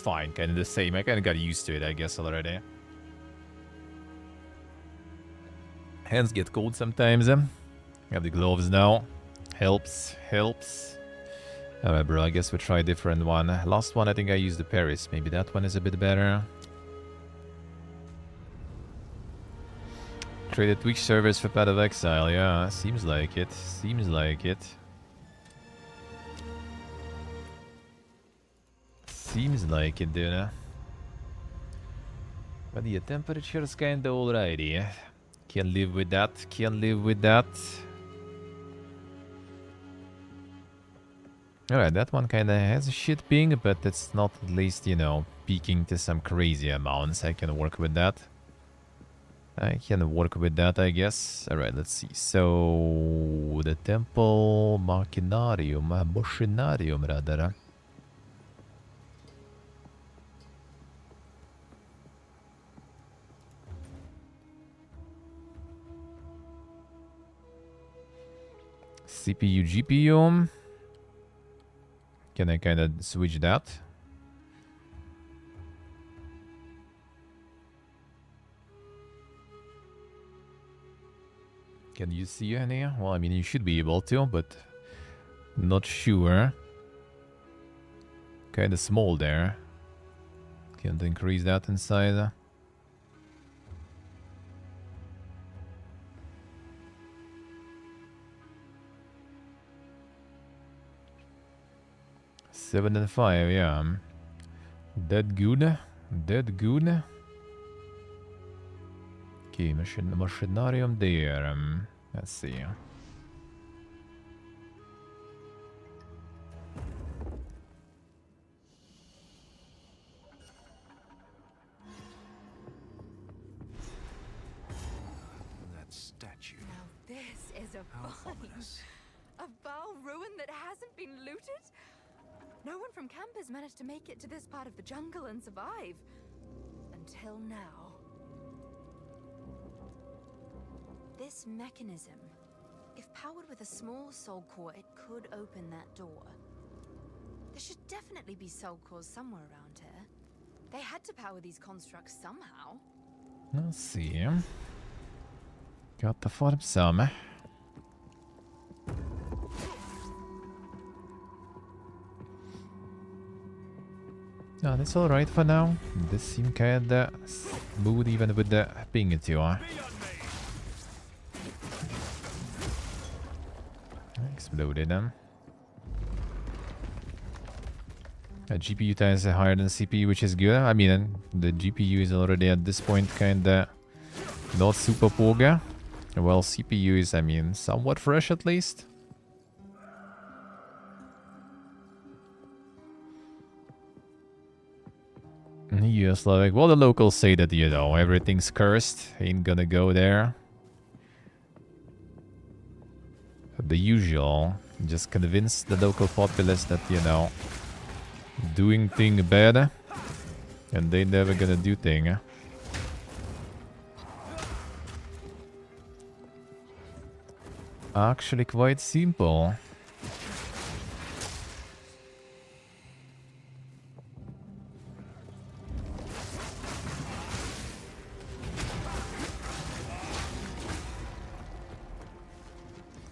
fine, kind of the same. I kind of got used to it, I guess, already. Hands get cold sometimes. Have the gloves now. Helps. Alright, bro, I guess we'll try a different one. Last one, I think I used the Paris. Maybe that one is a bit better. Traded Twitch servers for Path of Exile. Yeah, seems like it. Seems like it. Seems like it, dude. But the temperature's kinda alrighty. Can live with that. Can live with that. Alright, that one kinda has a shit ping, but it's not at least, you know, peaking to some crazy amounts. I can work with that. I can work with that, I guess. Alright, let's see. So, the temple machinarium, rather. CPU, GPU. Can I kind of switch that? Can you see any? Well, I mean, you should be able to, but not sure. Kind of small there. Can't increase that inside. Seven and 5, yeah. That good. That good. Okay, machinarium there. Let's see. That statue. Now this is a How find. ominous. A Baal ruin that hasn't been looted? No one from camp has managed to make it to this part of the jungle and survive. Until now. This mechanism, if powered with a small soul core, it could open that door. There should definitely be soul cores somewhere around here. They had to power these constructs somehow. Let's see. Got the farm some. No, that's alright for now. This seems kinda smooth even with the ping too. Exploded them. GPU times higher than CPU, which is good. I mean, the GPU is already at this point kinda not super poga. Well, CPU is, I mean, somewhat fresh at least. Yes, like, well, the locals say that, you know, everything's cursed. Ain't gonna go there. The usual. Just convince the local populace that, you know, doing thing bad. And they never gonna do thing. Actually quite simple.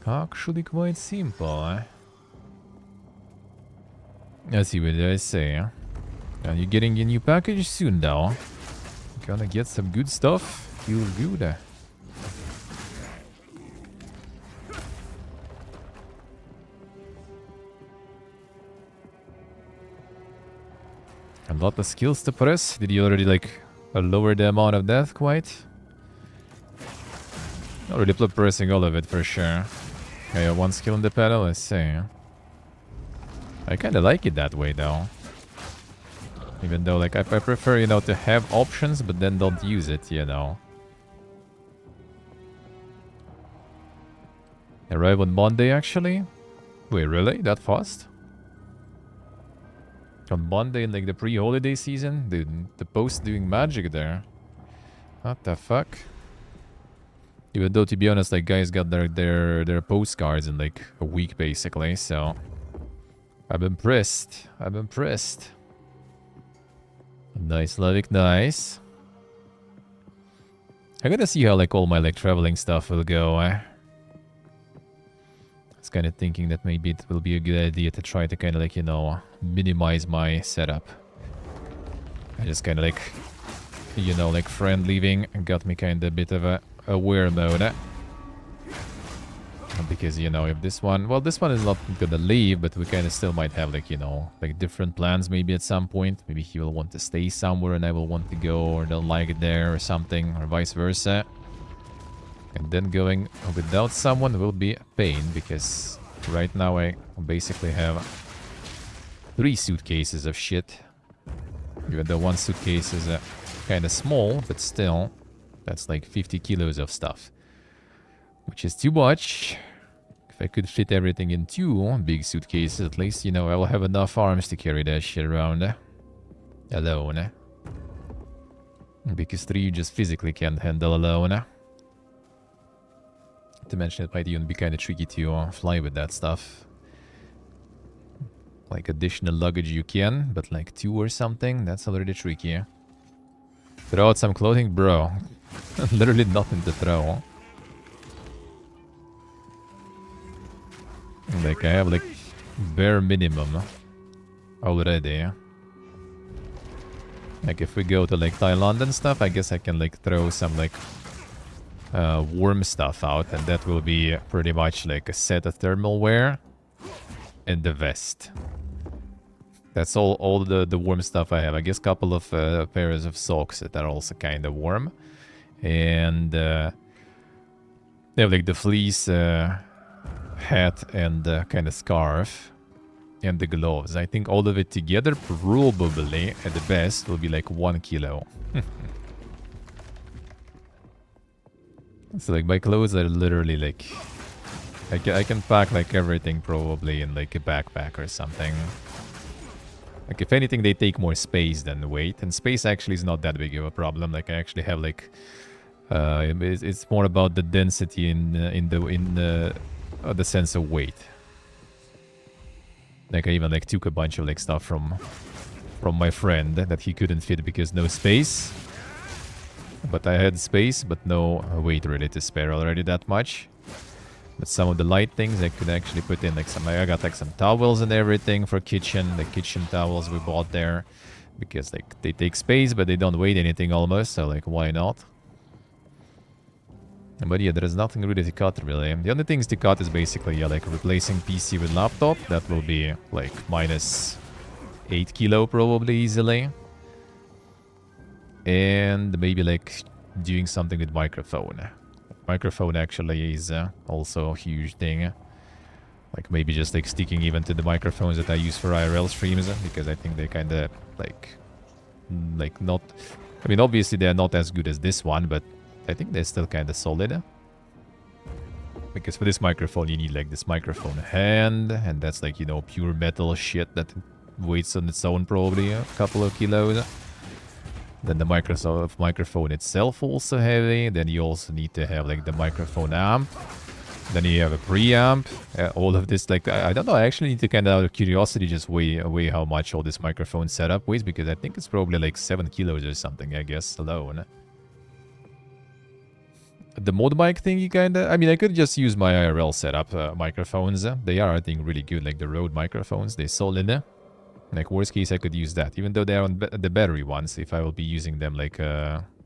Actually quite simple, eh? Let's see what I say. And you're getting a new package soon, though. Gonna get some good stuff. Feel good. A lot of skills to press. Did you already, like, lower the amount of death quite? Already pressing all of it for sure. Yeah, one skill in the pedal, let's see. I kinda like it that way, though. Even though, like, I prefer, you know, to have options, but then don't use it, you know. Arrive on Monday, actually? Wait, really? That fast? On Monday in, like, the pre-holiday season? Dude, the post doing magic there. What the fuck? Even though, to be honest, like, guys got their postcards in, like, a week, basically, so... I'm impressed. I'm impressed. Nice, Lovic, nice. I gotta see how like all my like traveling stuff will go. I was kind of thinking that maybe it will be a good idea to try to kind of like, you know, minimize my setup. I just kind of like, you know, like friend leaving got me kind of a bit of a aware mode. Because, you know, if this one... Well, this one is not gonna leave, but we kind of still might have, like, you know, like different plans maybe at some point. Maybe he will want to stay somewhere and I will want to go, or don't like it there or something, or vice versa. And then going without someone will be a pain, because right now I basically have 3 suitcases of shit. Even though 1 suitcase is kind of small, but still, that's like 50 kilos of stuff. Which is too much. If I could fit everything in 2 big suitcases, at least, you know, I will have enough arms to carry that shit around alone. Because 3 you just physically can't handle alone. To mention, it might even be kind of tricky to fly with that stuff. Like additional luggage you can, but like 2 or something, that's already tricky. Throw out some clothing, bro. Literally nothing to throw. Like, I have, like, bare minimum already. Like, if we go to, like, Thailand and stuff, I guess I can, like, throw some, like, warm stuff out. And that will be pretty much, like, a set of thermal wear and the vest. That's all the warm stuff I have. I guess a couple of pairs of socks that are also kind of warm. And they have, like, the fleece... hat and kind of scarf and the gloves. I think all of it together probably at the best will be like 1 kilo. So like my clothes are literally like I can pack like everything probably in like a backpack or something. Like if anything they take more space than weight, and space actually is not that big of a problem. Like I actually have like it's more about the density in the sense of weight. Like I even like took a bunch of like stuff from my friend that he couldn't fit because no space. But I had space, but no weight really to spare already that much. But some of the light things I could actually put in, like some, I got like some towels and everything for kitchen, the kitchen towels we bought there. Because like they take space, but they don't weigh anything almost, so like why not? But yeah, there is nothing really to cut, really. The only things to cut is basically, yeah, like replacing PC with laptop. That will be like minus 8 kilo probably easily. And maybe like doing something with microphone. Microphone actually is also a huge thing. Like maybe just like sticking even to the microphones that I use for IRL streams. Because I think they kind of like not... I mean, obviously they're not as good as this one, but I think they're still kind of solid. Because for this microphone, you need like this microphone hand. And that's like, you know, pure metal shit that weighs on its own probably a couple of kilos. Then the microphone itself also heavy. Then you also need to have like the microphone amp. Then you have a preamp. All of this, like, I don't know. I actually need to kind of out of curiosity just weigh how much all this microphone setup weighs. Because I think it's probably like 7 kilos or something, I guess, alone. The mod mic thing, you kinda... I mean, I could just use my IRL setup microphones. They are, I think, really good. Like the Rode microphones, they're solid. Like, worst case, I could use that. Even though they're on the battery ones. If I will be using them, like,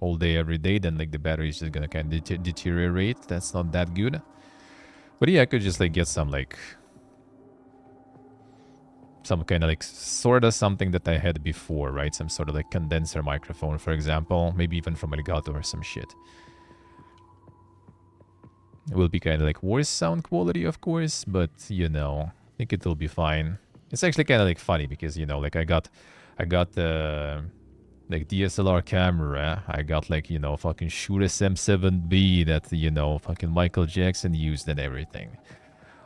all day, every day, then, like, the battery is just gonna kind of deteriorate. That's not that good. But yeah, I could just, like, get some, like... some kind of, like, sort of something that I had before, right? Some sort of, like, condenser microphone, for example. Maybe even from Elgato or some shit. It will be kind of like worse sound quality, of course, but, you know, I think it'll be fine. It's actually kind of like funny because, you know, like I got the like DSLR camera. I got like, you know, fucking Shure SM7B that, you know, fucking Michael Jackson used and everything.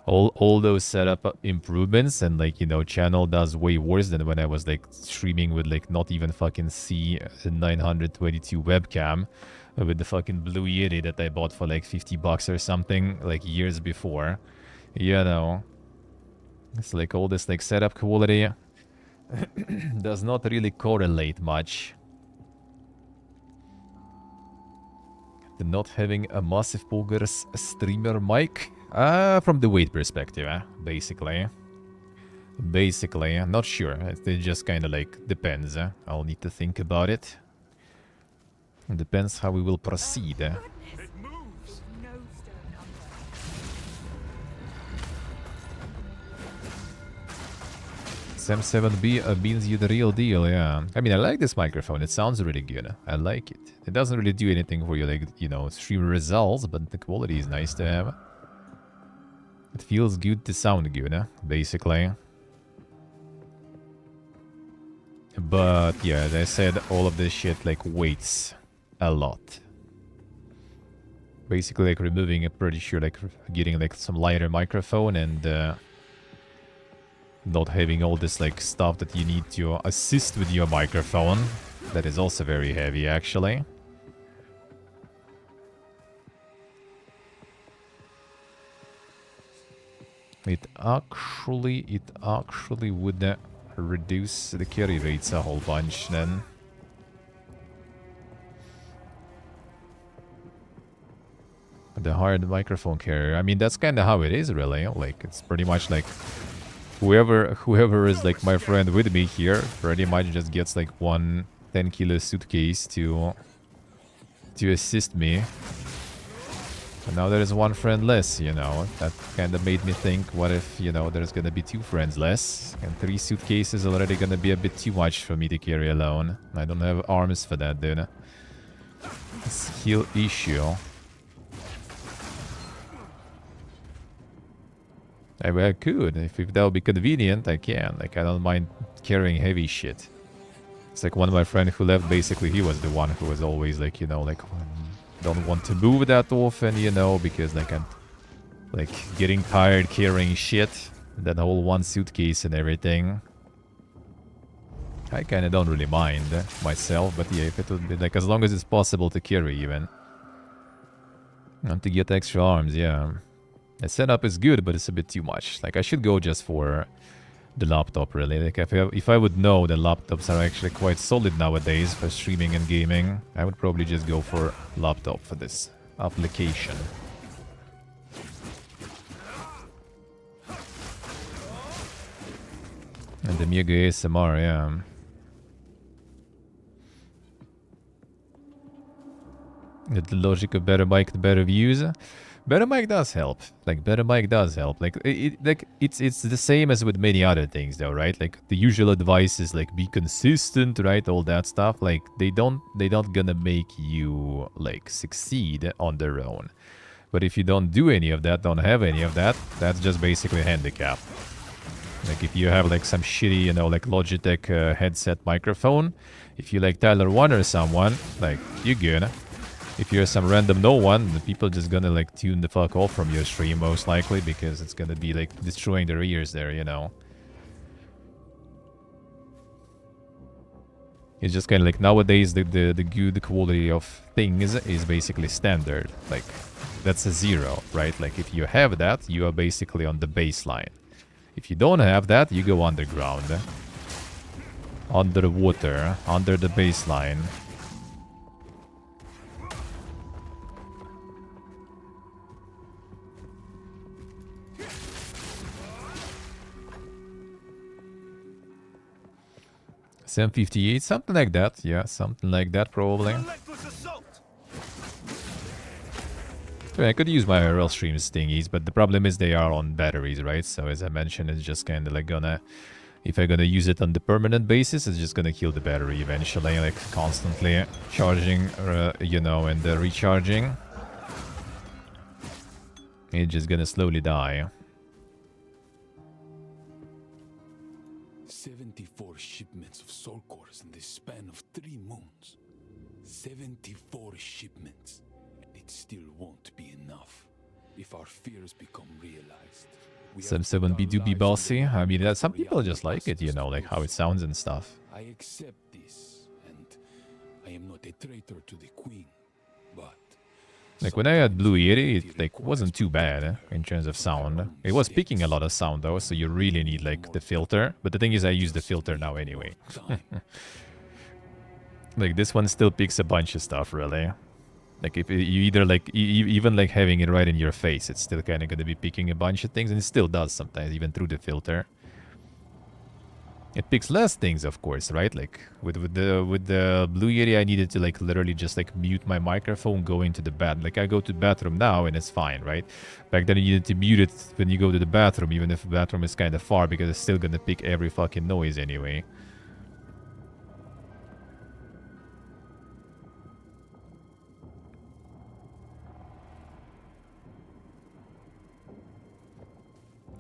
All those setup improvements, and like, you know, channel does way worse than when I was like streaming with like not even fucking C922 webcam. With the fucking Blue Yeti that I bought for like 50 bucks or something, like years before. You know. It's like all this like setup quality does not really correlate much to not having a massive Poggers streamer mic? From the weight perspective, basically. Basically, I'm not sure. It just kind of like depends. I'll need to think about it. It depends how we will proceed. It moves. No stone Sam 7B means you the real deal, yeah. I mean, I like this microphone. It sounds really good. I like it. It doesn't really do anything for you, like, you know, stream results, but the quality is nice to have. It feels good to sound good, basically. But yeah, as I said, all of this shit like weights a lot. Basically, like removing it, pretty sure, like getting like some lighter microphone and not having all this like stuff that you need to assist with your microphone. That is also very heavy, actually. It actually would reduce the carry rates a whole bunch then. The hard microphone carrier. I mean, that's kind of how it is, really. Like, it's pretty much like whoever is like my friend with me here pretty much just gets like one 10-kilo suitcase to assist me. And now there's one friend less, you know. That kind of made me think, what if, you know, there's gonna be 2 friends less? And 3 suitcases already gonna be a bit too much for me to carry alone. I don't have arms for that, dude. Skill issue. I could. If that would be convenient, I can. Like, I don't mind carrying heavy shit. It's like one of my friends who left, basically, he was the one who was always like, you know, like, don't want to move that often, you know, because like I'm like getting tired carrying shit. That whole one suitcase and everything. I kind of don't really mind myself, but yeah, if it would be like, as long as it's possible to carry even. And to get extra arms, yeah. The setup is good, but it's a bit too much. Like, I should go just for the laptop, really. Like, if I would know that laptops are actually quite solid nowadays for streaming and gaming, I would probably just go for laptop for this application. And the Mega ASMR, yeah. The logic of better mic, the better views. Better mic does help. Like, better mic does help. Like, it's the same as with many other things, though, right? Like, the usual advice is like, be consistent, right? All that stuff. Like, they're not gonna make you like succeed on their own. But if you don't do any of that, don't have any of that, that's just basically a handicap. Like, if you have like some shitty, you know, like Logitech headset microphone, if you like Tyler One or someone, like, you're good. If you're some random no one, the people just gonna like tune the fuck off from your stream most likely, because it's gonna be like destroying their ears there, you know. It's just kind of like nowadays the good quality of things is basically standard. Like, that's a 0, right? Like, if you have that, you are basically on the baseline. If you don't have that, you go underground. Under the water, under the baseline. SM58, something like that. Yeah, something like that, probably. I could use my IRL streams thingies, but the problem is they are on batteries, right? So as I mentioned, it's just kind of like gonna... If I'm gonna use it on the permanent basis, it's just gonna kill the battery eventually, like constantly charging, you know, and recharging. It's just gonna slowly die. 74 shipments of soul cores in the span of 3 moons. 74 shipments. It still won't be enough. If our fears become realized. Some 7B do be bossy. I mean, some people just like it, you know, like how it sounds and stuff. I accept this, and I am not a traitor to the Queen, but... Like, when I had Blue Yeti, it like wasn't too bad in terms of sound. It was picking a lot of sound though, so you really need like the filter. But the thing is, I use the filter now anyway. Like, this one still picks a bunch of stuff, really. Like if you either like even like having it right in your face, it's still kind of gonna be picking a bunch of things, and it still does sometimes even through the filter. It picks less things, of course, right? Like with the Blue Yeti, I needed to like literally just like mute my microphone going to the bed. Like I go to the bathroom now and it's fine, right? Back then you needed to mute it when you go to the bathroom, even if the bathroom is kind of far, because it's still gonna pick every fucking noise anyway.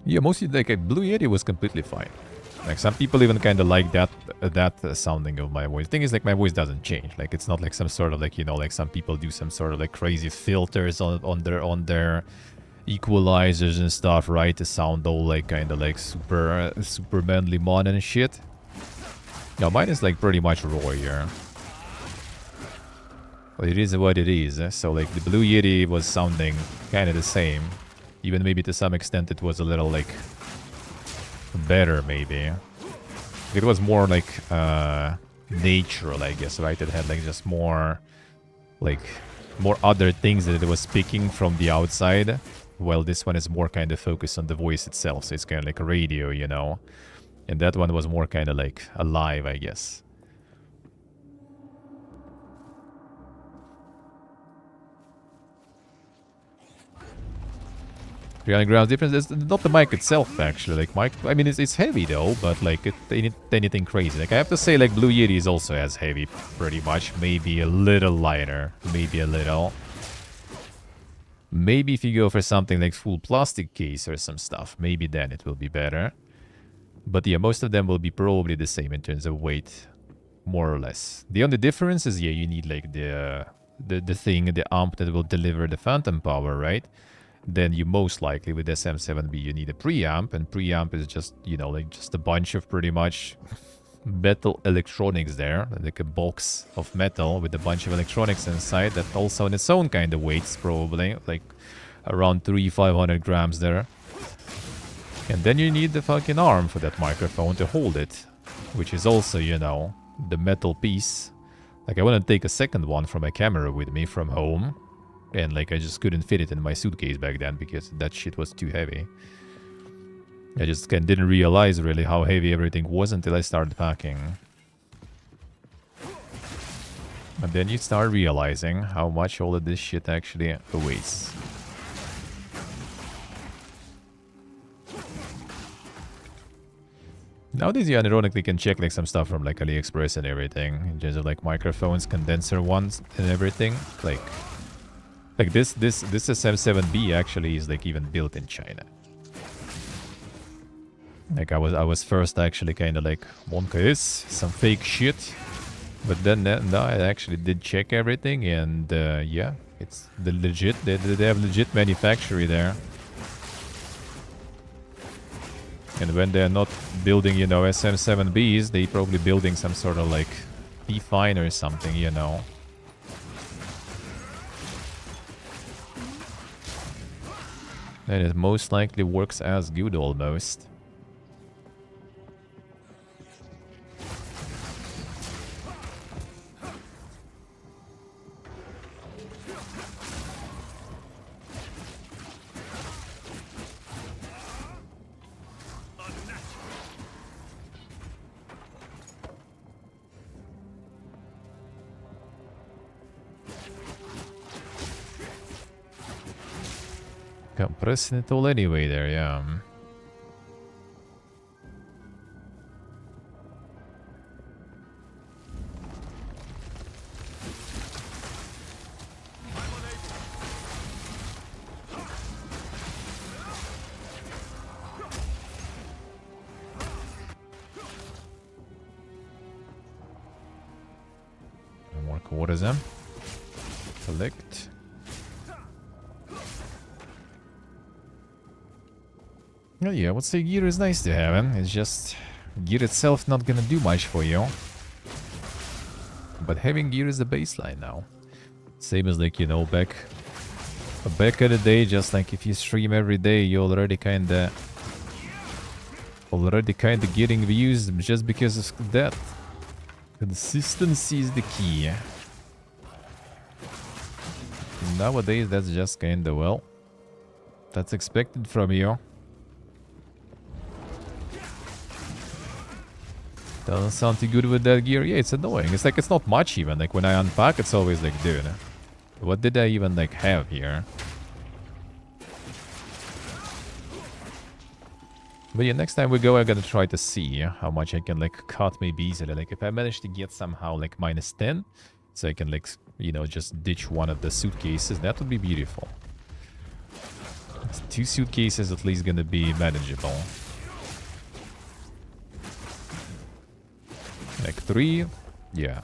Yeah, mostly like a Blue Yeti was completely fine. Like some people even kind of like that sounding of my voice. Thing is, like my voice doesn't change. Like it's not like some sort of like, you know, like some people do some sort of like crazy filters on their equalizers and stuff, right? To sound all like kind of like super manly mon and shit. No, mine is like pretty much raw here. But it is what it is. So like the Blue Yeti was sounding kind of the same. Even maybe to some extent it was a little like better maybe. It was more like natural, I guess, right? It had like just more other things that it was speaking from the outside. While this one is more kind of focused on the voice itself, so it's kind of like a radio, you know. And that one was more kind of like alive, I guess. 300 grams difference. It's not the mic itself, actually. Like, mic, I mean, it's heavy, though, but, like, it ain't anything crazy. Like, I have to say, like, Blue Yeti is also as heavy, pretty much. Maybe a little lighter. Maybe a little. Maybe if you go for something like full plastic case or some stuff, maybe then it will be better. But, yeah, most of them will be probably the same in terms of weight, more or less. The only difference is, yeah, you need, like, the amp that will deliver the phantom power, right? Then you most likely with SM7B you need a preamp, and preamp is just, you know, like just a bunch of pretty much metal electronics there, like a box of metal with a bunch of electronics inside that also in its own kind of weights, probably like around 300-500 grams there. And then you need the fucking arm for that microphone to hold it, which is also, you know, the metal piece. Like I want to take a second one from my camera with me from home. And, like, I just couldn't fit it in my suitcase back then because that shit was too heavy. I just didn't realize, really, how heavy everything was until I started packing. And then you start realizing how much all of this shit actually weighs. Nowadays, you ironically can check, like, some stuff from, like, AliExpress and everything. In terms of, like, microphones, condenser ones, and everything. Like this SM7B actually is like even built in China. Like I was first actually kind of like, Monka is some fake shit, but then no, I actually did check everything, and yeah, it's the legit. They have legit manufacturing there. And when they're not building, you know, SM7Bs, they probably building some sort of like P-Fine or something, you know. And it most likely works as good almost. Compressing it all anyway there, yeah. More quarters then. Collect. Well, yeah, I would say gear is nice to have, it's just gear itself not gonna do much for you. But having gear is the baseline now. Same as like, you know, back in the day, just like if you stream every day, you're already kinda getting views just because of that. Consistency is the key. Nowadays, that's just kinda, well, that's expected from you. Doesn't sound too good with that gear. Yeah, it's annoying. It's like, it's not much even. Like, when I unpack, it's always like, dude, what did I even, like, have here? But yeah, next time we go, I'm gonna try to see how much I can, like, cut maybe easily. Like, if I manage to get somehow, like, -10, so I can, like, you know, just ditch one of the suitcases, that would be beautiful. It's 2 suitcases at least gonna be manageable. Like 3, yeah.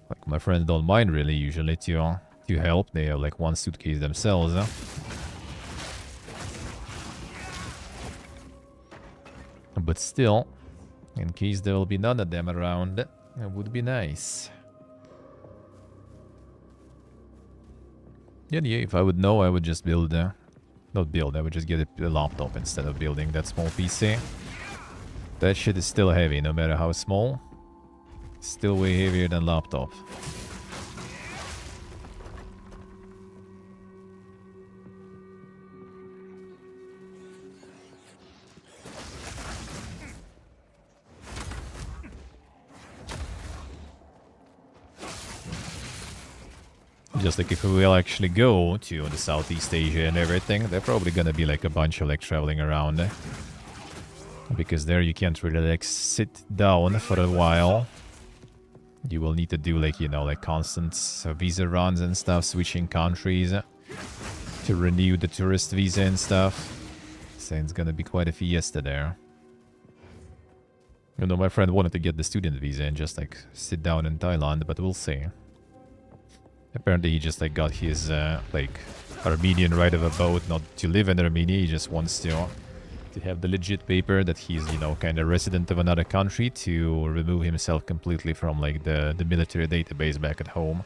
Like, my friends don't mind really usually to help. They have, like, 1 suitcase themselves, But still, in case there will be none of them around, it would be nice. Yeah, if I would know, I would just build, not build, I would just get a laptop instead of building that small PC. That shit is still heavy, no matter how small. Still way heavier than laptop. Just like if we will actually go to the Southeast Asia and everything, they're probably gonna be like a bunch of like traveling around. Because there you can't really like sit down for a while. You will need to do like, you know, like constant visa runs and stuff, switching countries to renew the tourist visa and stuff. So it's gonna be quite a fiesta there. You know, my friend wanted to get the student visa and just like sit down in Thailand, but we'll see. Apparently he just like got his like Armenian right of a boat, not to live in Armenia. He just wants to have the legit paper that he's, you know, kind of resident of another country to remove himself completely from like the military database back at home.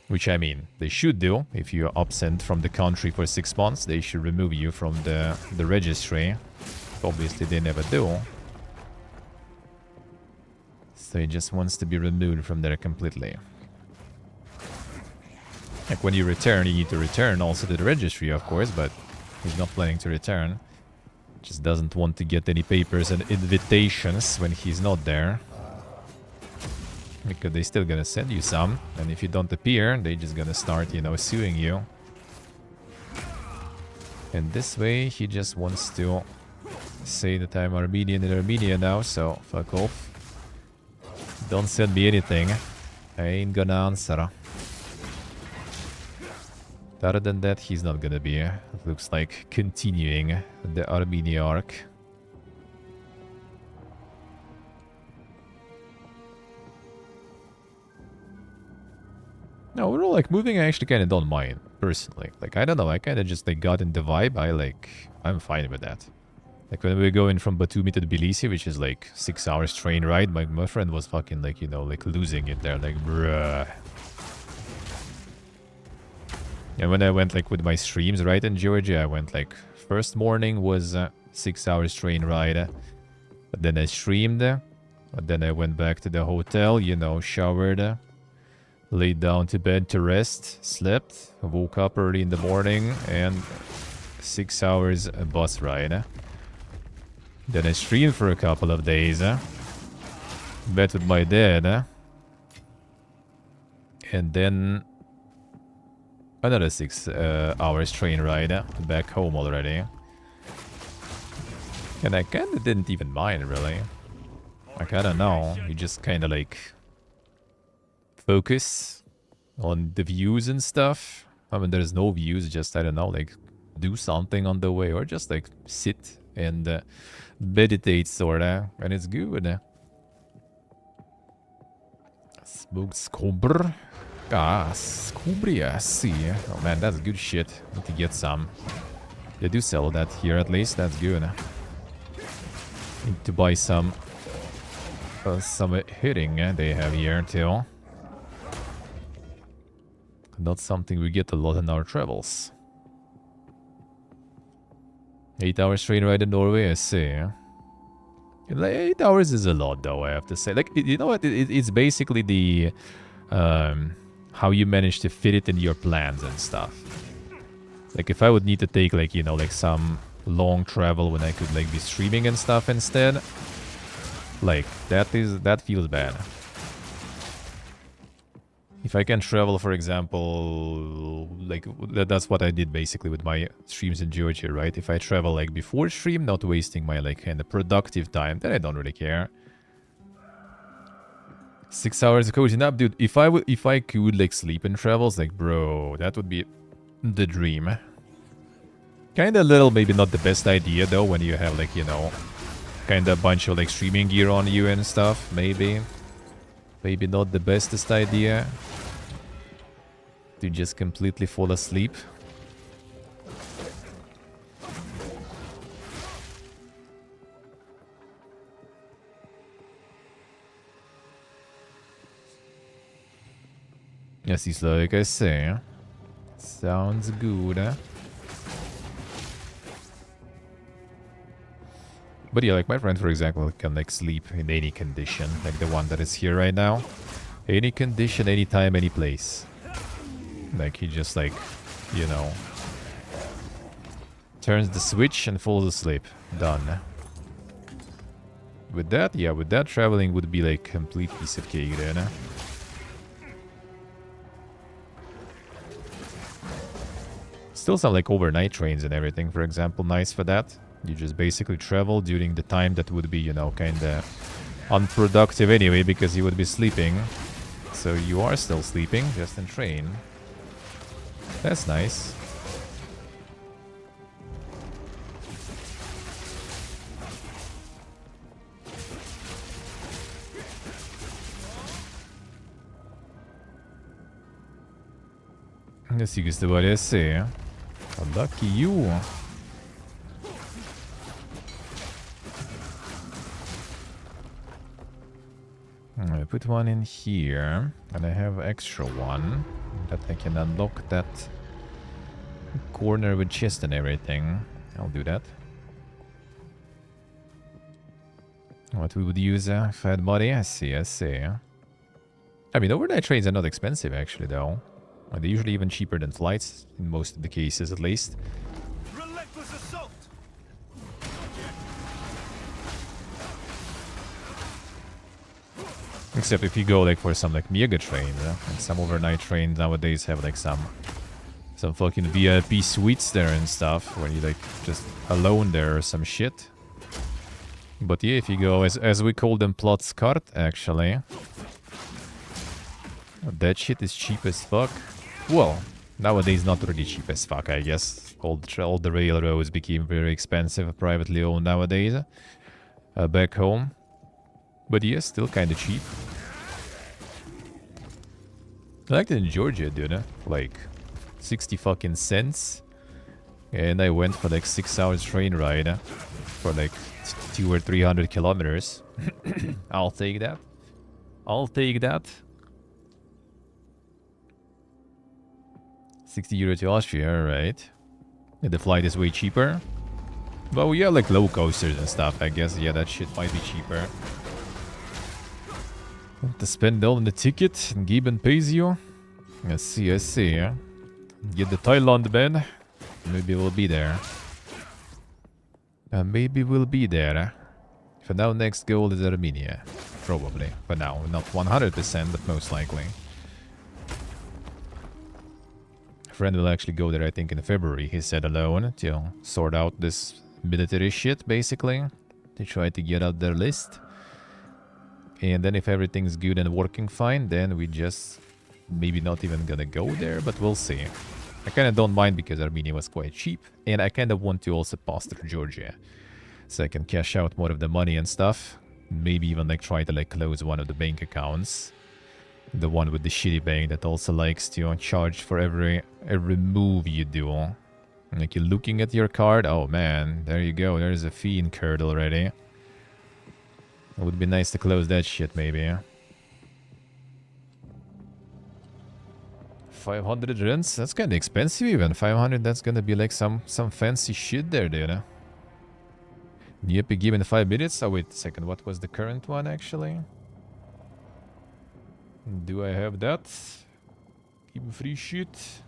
Which, I mean, they should do. If you're absent from the country for 6 months, they should remove you from the registry. Obviously they never do. So he just wants to be removed from there completely. Like, when you return, you need to return also to the registry, of course, but he's not planning to return. Just doesn't want to get any papers and invitations when he's not there. Because they still gonna send you some, and if you don't appear, they just gonna start, you know, suing you. And this way, he just wants to say that I'm Armenian in Armenia now, so fuck off. Don't send me anything. I ain't gonna answer. Other than that, he's not gonna be, it looks like, continuing the Armenia arc. No, we're all like moving. I actually kind of don't mind, personally. Like, I don't know, I kind of just like got in the vibe. I'm fine with that. Like, when we were going from Batumi to Tbilisi, which is like 6 hours train ride, my friend was fucking like, you know, like losing it there, like, bruh. And when I went like with my streams right in Georgia, I went like first morning was 6 hours train ride. But then I streamed. But then I went back to the hotel, you know, showered. Laid down to bed to rest. Slept. Woke up early in the morning. And 6 hours bus ride. Then I streamed for a couple of days. Met with my dad. And then another 6 hours train ride back home already. And I kinda didn't even mind, really. Like, I don't know. You just kinda like focus on the views and stuff. I mean, there's no views, just, I don't know, like do something on the way. Or just like sit and meditate, sorta. And it's good. Smoked scobber. Ah, Scubria, see. Oh man, that's good shit. Need to get some. They do sell that here at least, that's good. Need to buy some hitting they have here too. Not something we get a lot in our travels. 8 hours train ride in Norway, I see. Like, 8 hours is a lot though, I have to say. Like, you know what, it's basically the how you manage to fit it in your plans and stuff. Like if I would need to take like, you know, like some long travel when I could like be streaming and stuff instead, like that feels bad. If I can travel, for example, like that's what I did basically with my streams in Georgia, right? If I travel like before stream, not wasting my like kind of productive time, then I don't really care. 6 hours of coaching up, dude. If I could like sleep in travels, like bro, that would be the dream. Kinda a little, maybe not the best idea though, when you have like, you know, kinda a bunch of like streaming gear on you and stuff, maybe. Maybe not the bestest idea to just completely fall asleep. Yes, it's like I say. Sounds good, huh? But yeah, like my friend, for example, can like sleep in any condition, like the one that is here right now. Any condition, anytime, any place. Like he just like, you know, turns the switch and falls asleep. Done. With that, yeah, with that traveling would be like complete piece of cake then. Still some like overnight trains and everything, for example, nice for that. You just basically travel during the time that would be, you know, kinda unproductive anyway, because you would be sleeping. So you are still sleeping, just in train. That's nice. Let's see, questo vuole essere. Lucky you. I put one in here, and I have extra one that I can unlock that corner with chest and everything. I'll do that. What we would use if I had money? I see, I see. I mean, overnight trains are not expensive actually, though. They're usually even cheaper than flights, in most of the cases at least. Relentless assault. Except if you go like for some like mega trains, and some overnight trains nowadays have like some fucking VIP suites there and stuff, where you like just alone there or some shit. But yeah, if you go as we call them Plotskart, actually, that shit is cheap as fuck. Well, nowadays not really cheap as fuck, I guess. All the railroads became very expensive, privately owned nowadays. Back home. But yeah, still kinda cheap. I liked it in Georgia, dude. Like 60 fucking cents. And I went for like 6 hours train ride for like 200 or 300 kilometers. I'll take that. I'll take that. 60 euro to Austria, alright. The flight is way cheaper. But we have like low coasters and stuff, I guess. Yeah, that shit might be cheaper. Have to spend all on the ticket and Giben pays you. I see, I see. Get the Thailand bed. Maybe we'll be there. Maybe we'll be there. For now, next goal is Armenia. Probably. For now, not 100%, but most likely. Friend will actually go there, I think, in February, he said, alone, to sort out this military shit, basically. To try to get out their list. And then if everything's good and working fine, then we just maybe not even gonna go there, but we'll see. I kind of don't mind because Armenia was quite cheap, and I kind of want to also pass through Georgia, so I can cash out more of the money and stuff. Maybe even like try to like close one of the bank accounts, the one with the shitty bank that also likes to charge for every move you do. Like you're looking at your card, oh man, there you go, there's a fee incurred already. It would be nice to close that shit, maybe. 500 rents? That's kind of expensive even. 500, that's gonna be like some fancy shit there, dude. Yep, given 5 minutes. Oh, wait a second. What was the current one, actually? Do I have that? Even free shit.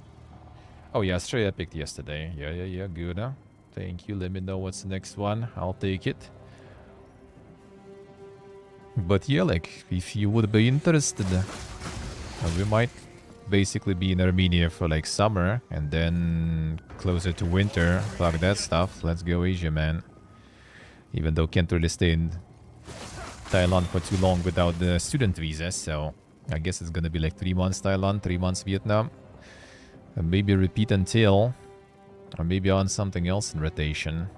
Oh yeah, Stray I picked yesterday. Yeah, good, huh? Thank you. Let me know what's the next one. I'll take it. But yeah, like, if you would be interested, we might basically be in Armenia for like summer and then closer to winter. Fuck that stuff. Let's go Asia, man. Even though can't really stay in Thailand for too long without the student visa, so I guess it's gonna be like 3 months Thailand, 3 months Vietnam. And maybe repeat until, or maybe on something else in rotation.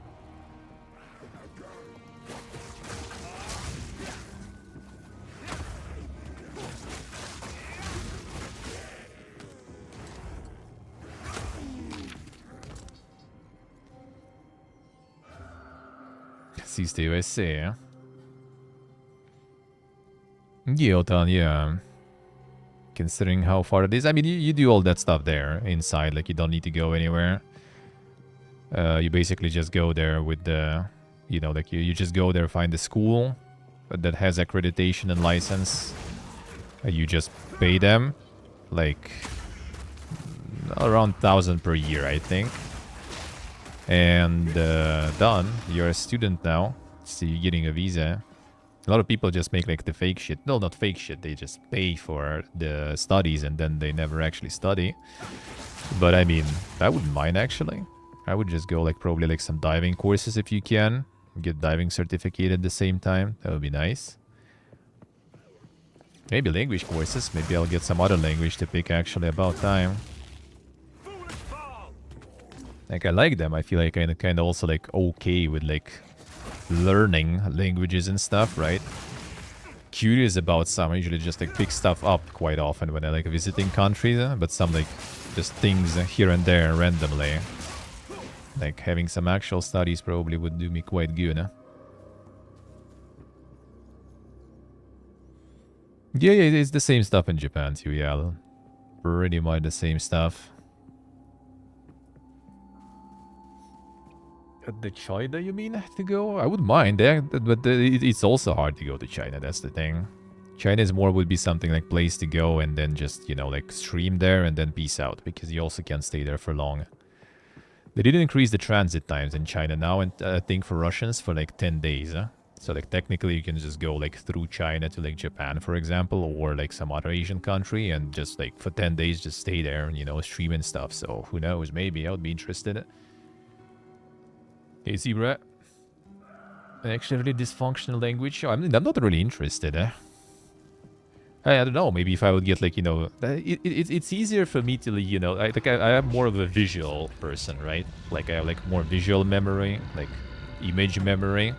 Siste USA. Gyotan, yeah. Considering how far it is. I mean, you do all that stuff there inside. Like, you don't need to go anywhere. You basically just go there with the... You know, like, you just go there, find the school that has accreditation and license. You just pay them. Like, around 1,000 per year, I think. And done. You're a student now, so you're getting a visa. A lot of people just make like the fake shit. No, not fake shit. They just pay for the studies and then they never actually study. But I mean, I wouldn't mind actually. I would just go like probably like some diving courses if you can. Get diving certificate at the same time. That would be nice. Maybe language courses. Maybe I'll get some other language to pick actually about time. Like, I like them. I feel like I'm kind of also, like, okay with, like, learning languages and stuff, right? Curious about some. I usually just, like, pick stuff up quite often when I, like, visiting countries. But some, like, just things here and there randomly. Like, having some actual studies probably would do me quite good, huh? Yeah, it's the same stuff in Japan, too, yeah. Pretty much the same stuff. The China, you mean, to go? I wouldn't mind, but it's also hard to go to China, that's the thing. China is more would be something like place to go and then just, you know, like stream there and then peace out, because you also can't stay there for long. They didn't increase the transit times in China now, and I think for Russians for like 10 days, huh? So like technically you can just go like through China to like Japan, for example, or like some other Asian country and just like for 10 days just stay there and, you know, stream and stuff. So who knows, maybe I would be interested. Hey, Zebra. An actually really dysfunctional language? I mean, I'm not really interested, I don't know, maybe if I would get, like, you know... It's easier for me to, you know... I am more of a visual person, right? Like, I have, like, more visual memory, like, image memory.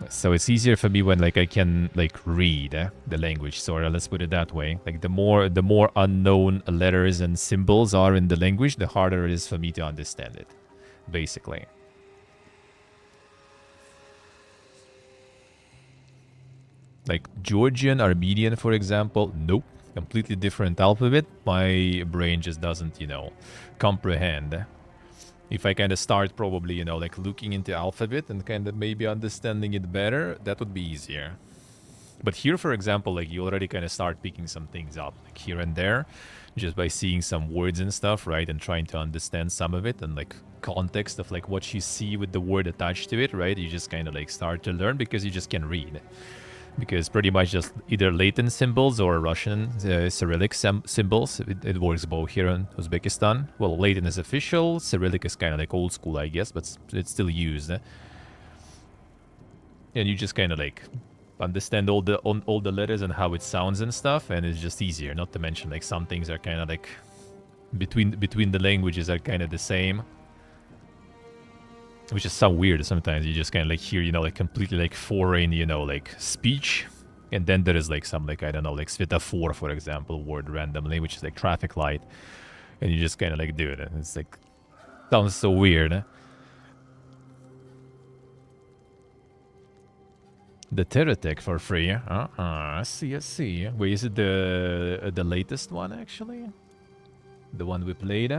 So it's easier for me when, like, I can, like, read the language, sort of, let's put it that way. Like, the more unknown letters and symbols are in the language, the harder it is for me to understand it. Basically. Like Georgian, Armenian, for example, nope. Completely different alphabet. My brain just doesn't, you know, comprehend. If I kind of start probably, you know, like looking into alphabet and kind of maybe understanding it better, that would be easier. But here, for example, like you already kind of start picking some things up, like here and there, just by seeing some words and stuff, right? And trying to understand some of it and like context of like what you see with the word attached to it, right? You just kind of like start to learn because you just can read. Because pretty much just either Latin symbols or Russian Cyrillic symbols. It works both here in Uzbekistan. Well, Latin is official, Cyrillic is kind of like old school, I guess, but it's still used. And you just kind of like understand all the letters and how it sounds and stuff, and it's just easier. Not to mention like some things are kind of like between the languages are kind of the same, which is so weird. Sometimes you just kind of like hear, you know, like completely like foreign, you know, like speech, and then there is like some like, I don't know, like svetofor, for example, word randomly, which is like traffic light, and you just kind of like do it, and it's like sounds so weird. The Teratech for free. I see. Wait, is it the latest one, actually? The one we played?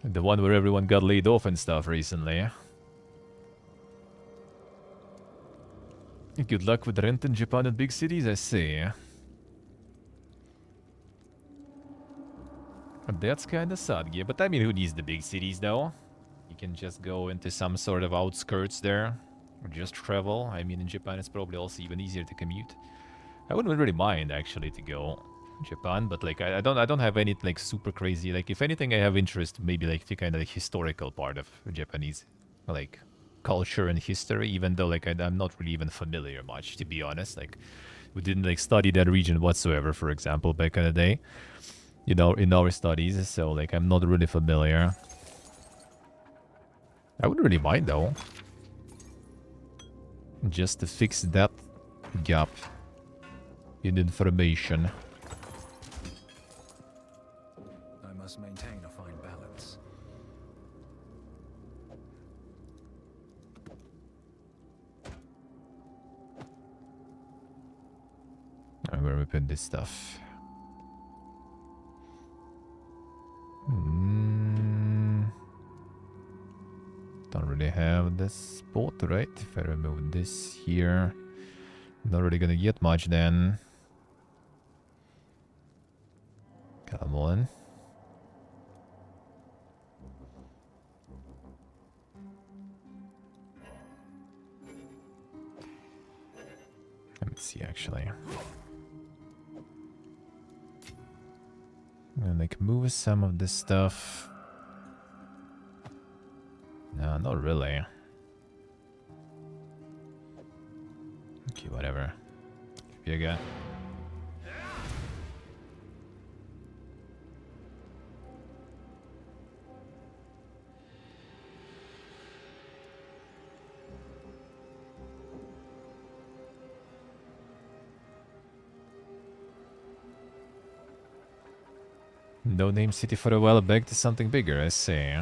The one where everyone got laid off and stuff recently. Good luck with rent in Japan and big cities, I see. That's kinda sad, yeah. But I mean, who needs the big cities, though? You can just go into some sort of outskirts there. Or just travel. I mean, in Japan, it's probably also even easier to commute. I wouldn't really mind, actually, to go Japan, but like I don't have any like super crazy, like if anything I have interest maybe like the kind of like historical part of Japanese like culture and history, even though like I'm not really even familiar much, to be honest. Like we didn't like study that region whatsoever, for example, back in the day, you know, in our studies, so like I'm not really familiar. I wouldn't really mind though, just to fix that gap in information. I must maintain a fine balance. I'm gonna put this stuff. Don't really have this spot, right? If I remove this here, not really gonna get much then. Come on. Let me see, actually. I'm gonna like move some of this stuff. No, not really. Okay, whatever. Here you go. No name city for a while, back to something bigger, I see.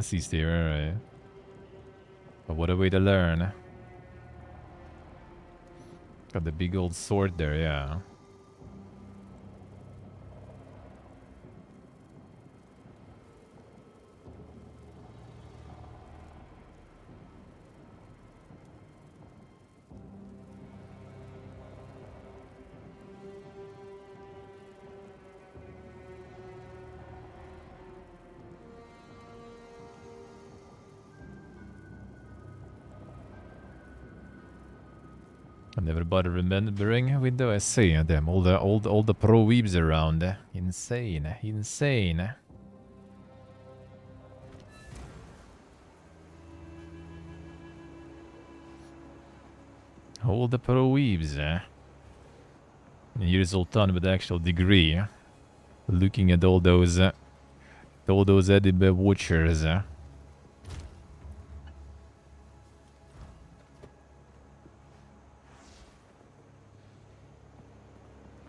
See, Steve, alright. But what a way to learn. Got the big old sword there, yeah. I never bothered remembering window. I see them. All the pro weebs around. Insane, insane. All the pro weebs. Here's Sultan with the actual degree, looking at all those anime watchers.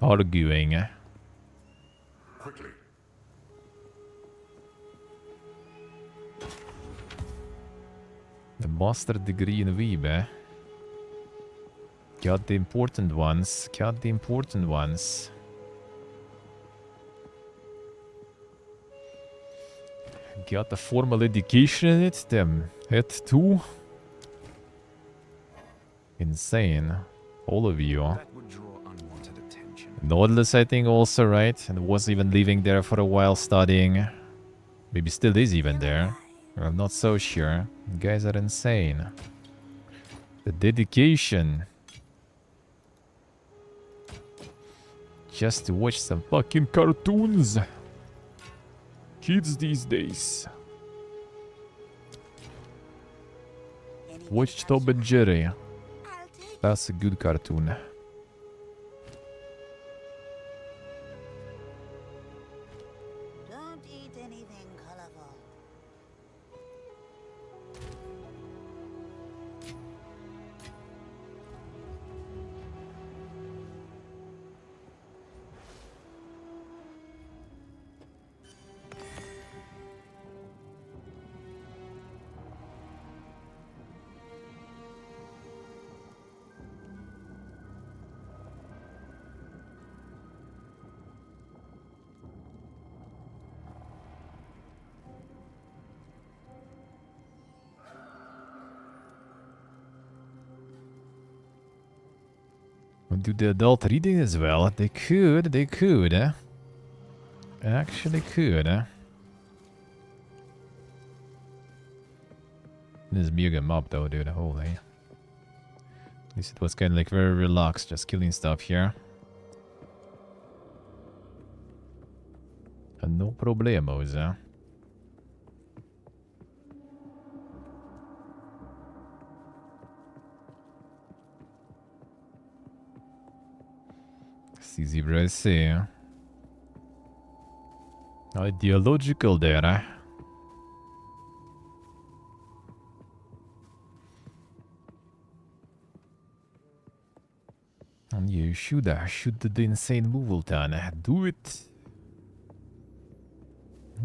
Arguing. Quickly. The master degree in weeb. Got the important ones. Got the important ones. Got the formal education in it. Them. It too. Insane. All of you. That would draw unwanted attention. Nautilus, I think, also, right? And was even living there for a while studying. Maybe still is even there. I'm not so sure. You guys are insane. The dedication. Just to watch some fucking cartoons. Kids these days. Watch Tom and Jerry. That's a good cartoon. Don't eat anything colorful. Do the adult reading as well. They could, eh? Actually could, eh? This mug him up though, dude. Holy. At least it was kind of like very relaxed, just killing stuff here. And no problemos, eh? It's easy, bro. See. Ideological there, eh? And you should shoot the insane move, then. Do it.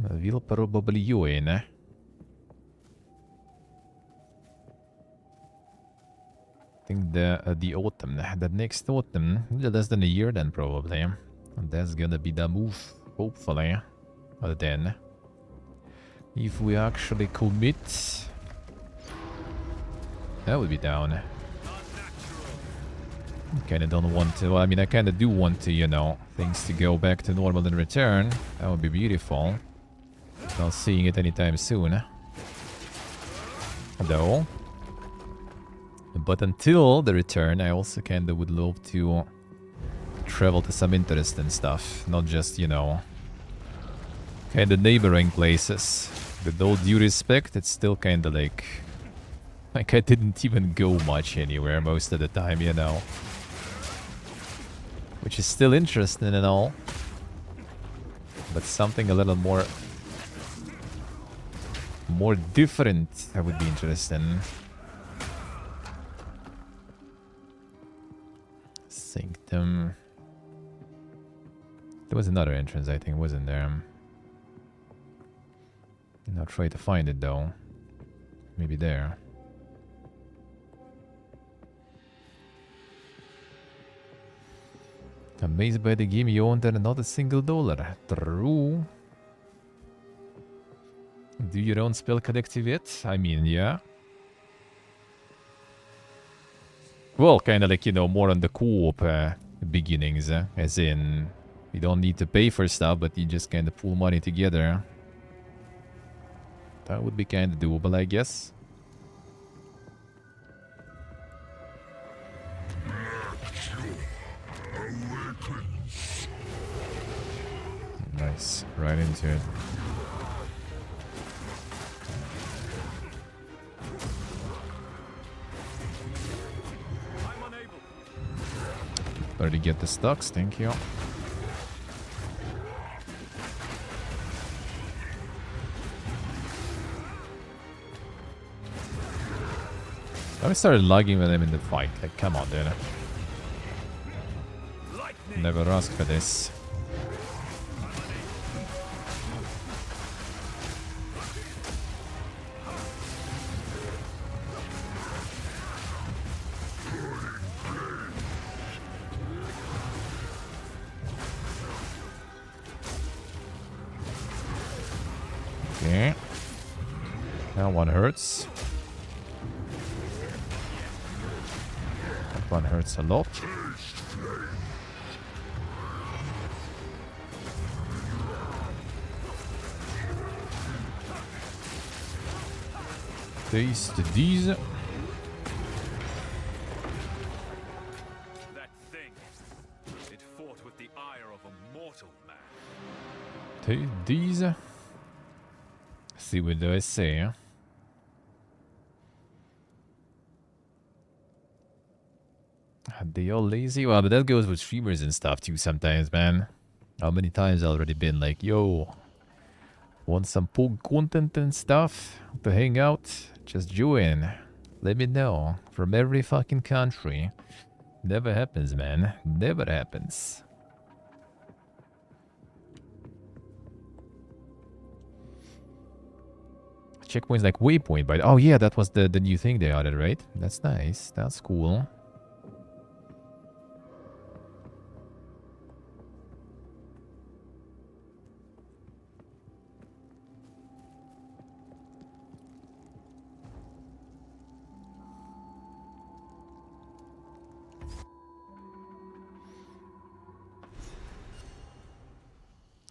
Will probably join, eh? I think the autumn, the next autumn, less than a year then probably. And that's gonna be the move, hopefully. But then, if we actually commit, that would be down. Kinda don't want to, well, I mean, I kinda do want to, you know, things to go back to normal in return. That would be beautiful. Not seeing it anytime soon. Though. But until the return, I also kinda would love to travel to some interesting stuff. Not just, you know, kinda neighboring places. With all due respect, it's still kinda like I didn't even go much anywhere most of the time, you know. Which is still interesting and all. But something a little more different that would be interesting. Sanctum. There was another entrance, I think, wasn't there? I'll try to find it though. Maybe there. Amazed by the game you owned and not a single dollar. True. Do your own spell collective yet? I mean, yeah. Well, kind of like, you know, more on the co-op beginnings. As in, you don't need to pay for stuff, but you just kind of pool money together. That would be kind of doable, I guess. Nice. Right into it. Better get the stocks, thank you. I started lagging when I'm in the fight. Like, come on, dude. Never asked for this. Okay. That one hurts. That one hurts a lot. Taste these. That thing. It fought with the ire of a mortal man. Taste these. See what do I say? Are they all lazy? Well, but that goes with streamers and stuff too sometimes, man. How many times I've already been like, yo, want some Pog content and stuff to hang out? Just join. Let me know. From every fucking country. Never happens, man. Never happens. Checkpoints like waypoint, but oh yeah, that was the new thing they added, right? That's nice. That's cool.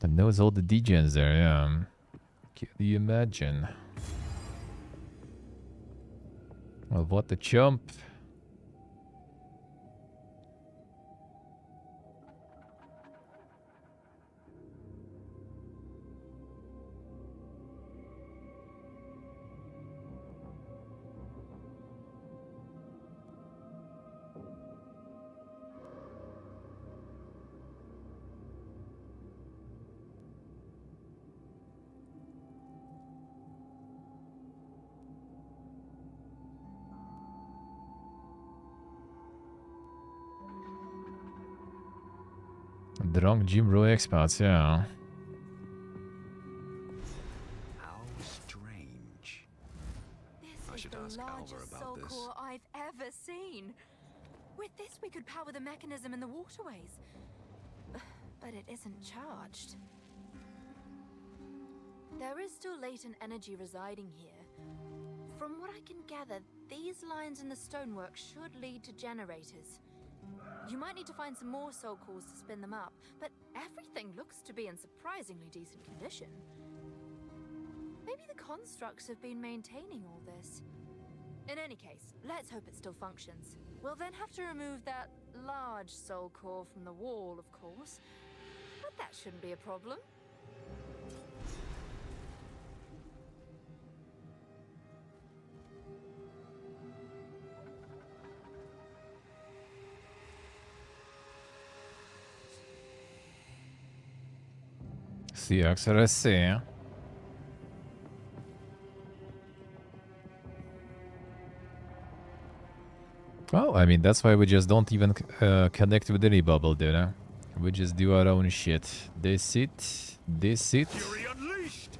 And knows all the degens there, yeah. Can you imagine? Well, what a chump. Drunk Jim Roy expats, yeah. How strange. I This is should the ask Alva largest about soul this. core I've ever seen. With this, we could power the mechanism in the waterways. But it isn't charged. There is still latent energy residing here. From what I can gather, these lines in the stonework should lead to generators. You might need to find some more soul cores to spin them up, but everything looks to be in surprisingly decent condition. Maybe the constructs have been maintaining all this. In any case, let's hope it still functions. We'll then have to remove that large soul core from the wall, of course. But that shouldn't be a problem. CXRSC. Well, I mean, that's why we just don't even connect with any bubble, dude. Huh? We just do our own shit. This it. Fury unleashed!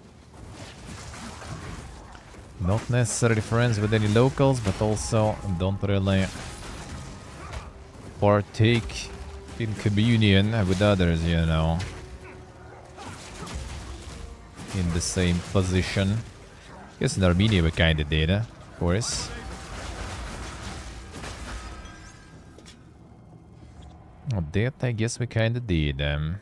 Not necessarily friends with any locals, but also don't really partake in communion with others, you know. In the same position. Guess in Armenia we kinda did, of course. Oh, that I guess we kinda did. Yeah,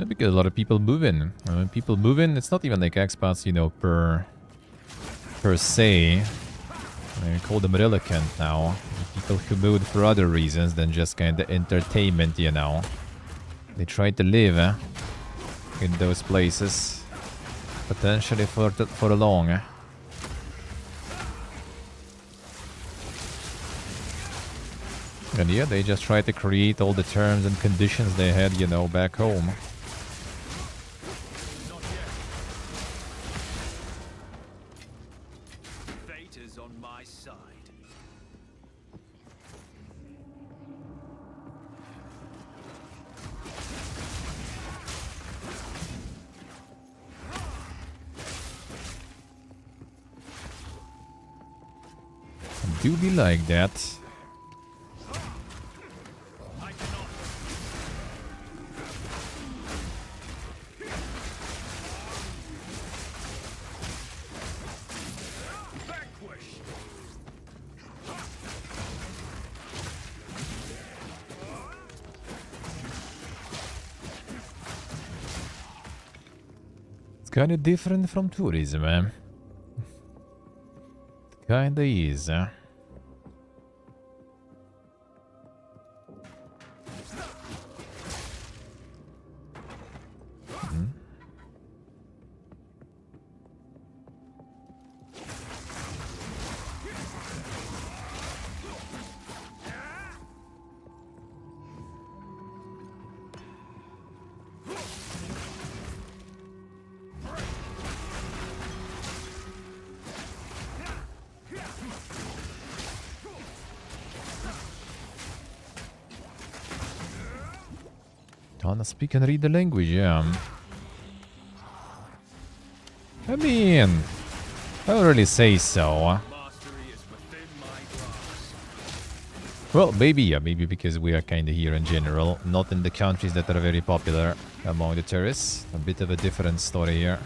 because a lot of people move in. When people move in, it's not even like expats, you know, per se. I call them reluctant now. People who moved for other reasons than just kind of entertainment, you know. They try to live in those places, potentially for long. And yeah, they just try to create all the terms and conditions they had, you know, back home. Fate is on my side. Do be like that. I cannot. Vanquished. It's kind of different from tourism, eh? Kinda is, eh? Don't speak and read the language, yeah. I mean, I don't really say so. Mastery is within my grasp. Well, maybe, yeah, maybe because we are kind of here in general, not in the countries that are very popular among the tourists. A bit of a different story here.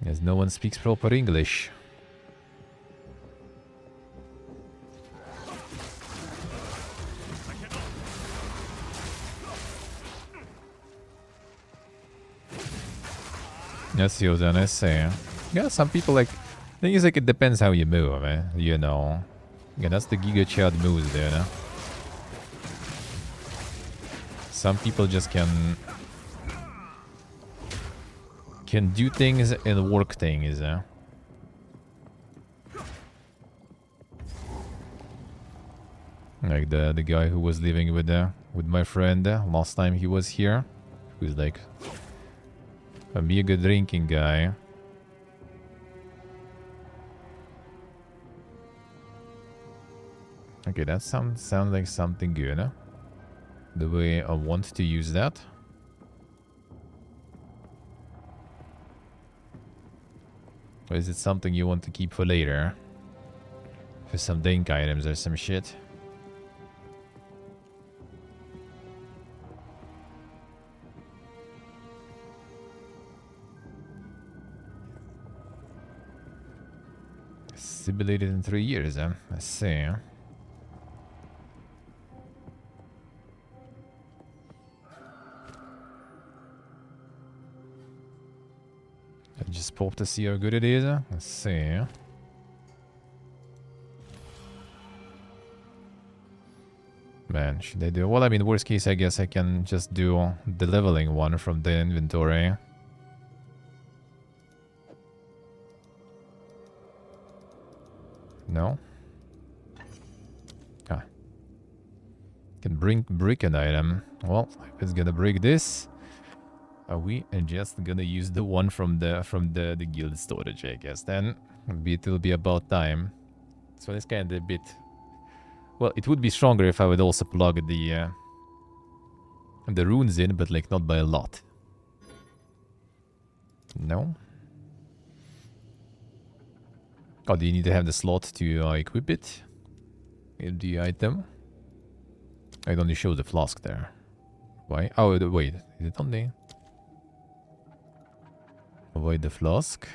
As no one speaks proper English. That's the other say. Yeah, some people like. Thing is, like, it depends how you move, man. You know. Yeah, that's the Giga Chad moves there, no? Some people just can do things and work things, Like the guy who was living with my friend last time he was here, who's like a mega drinking guy. Okay, that sounds like something good, huh? The way I want to use that. Or is it something you want to keep for later? For some dank items or some shit? Simulated in 3 years, huh? I see, huh? I just pop to see how good it is. Let's see. Man, should I do... Well, I mean, worst case, I guess I can just do the leveling one from the inventory. No? Ah. Can break an item. Well, if it's gonna break this... Are we just gonna use the one from the guild storage, I guess? Then it will be about time. So it's kind of a bit... Well, it would be stronger if I would also plug the runes in, but like not by a lot. No? Oh, do you need to have the slot to equip it? In the item? It only shows the flask there. Why? Oh, wait. Is it on the... Avoid the flask.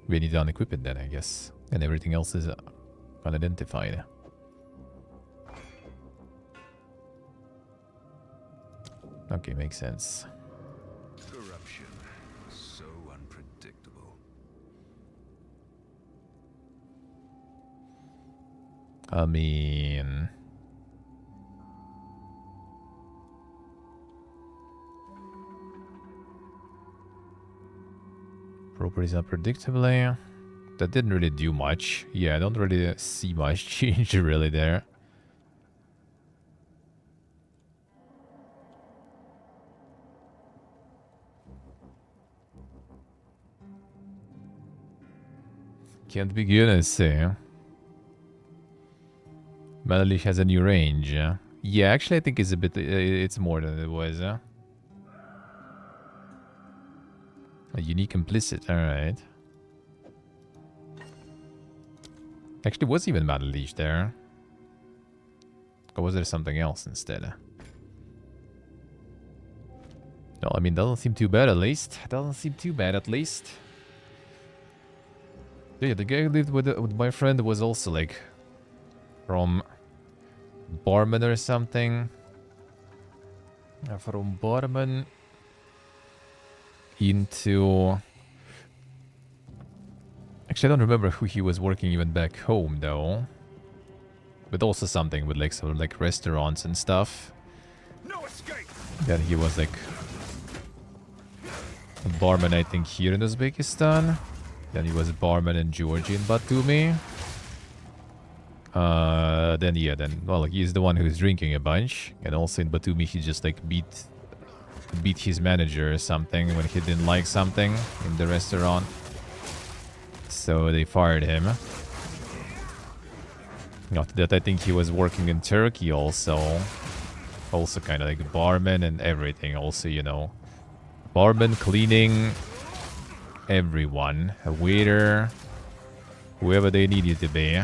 We need to unequip it then, I guess. And everything else is unidentified. Okay, makes sense. Corruption. So unpredictable. I mean... Properties unpredictably. That didn't really do much. Yeah, I don't really see much change really there. Can't be good, I see. Melalish has a new range. Yeah, actually I think it's a bit... it's more than it was. A unique implicit, alright. Actually, was even Melalish there? Or was there something else instead? No, I mean, doesn't seem too bad at least. Doesn't seem too bad at least. Yeah, the guy who lived with my friend was also like from Barman or something. From Barman into... Actually, I don't remember who he was working even back home though. But also something with like some like restaurants and stuff. No escape. Then he was like a barman, I think, here in Uzbekistan. Then he was a barman in Georgia in Batumi. Well, he's the one who's drinking a bunch. And also in Batumi, he just like beat his manager or something when he didn't like something in the restaurant. So they fired him. After that, I think he was working in Turkey also. Also kind of like a barman and everything. Also, you know, barman, cleaning, everyone. A waiter, whoever they needed to be.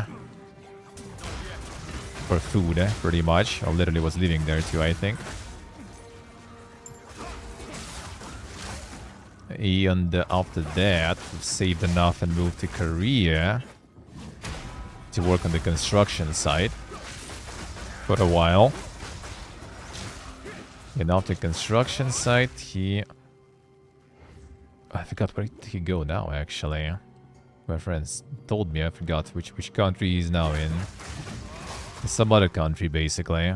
For food, pretty much. I literally was living there too, I think. And after that, we've saved enough and moved to Korea to work on the construction site for a while. And after construction site, I forgot where did he go now, actually. My friends told me, I forgot which country he's now in. Some other country, basically.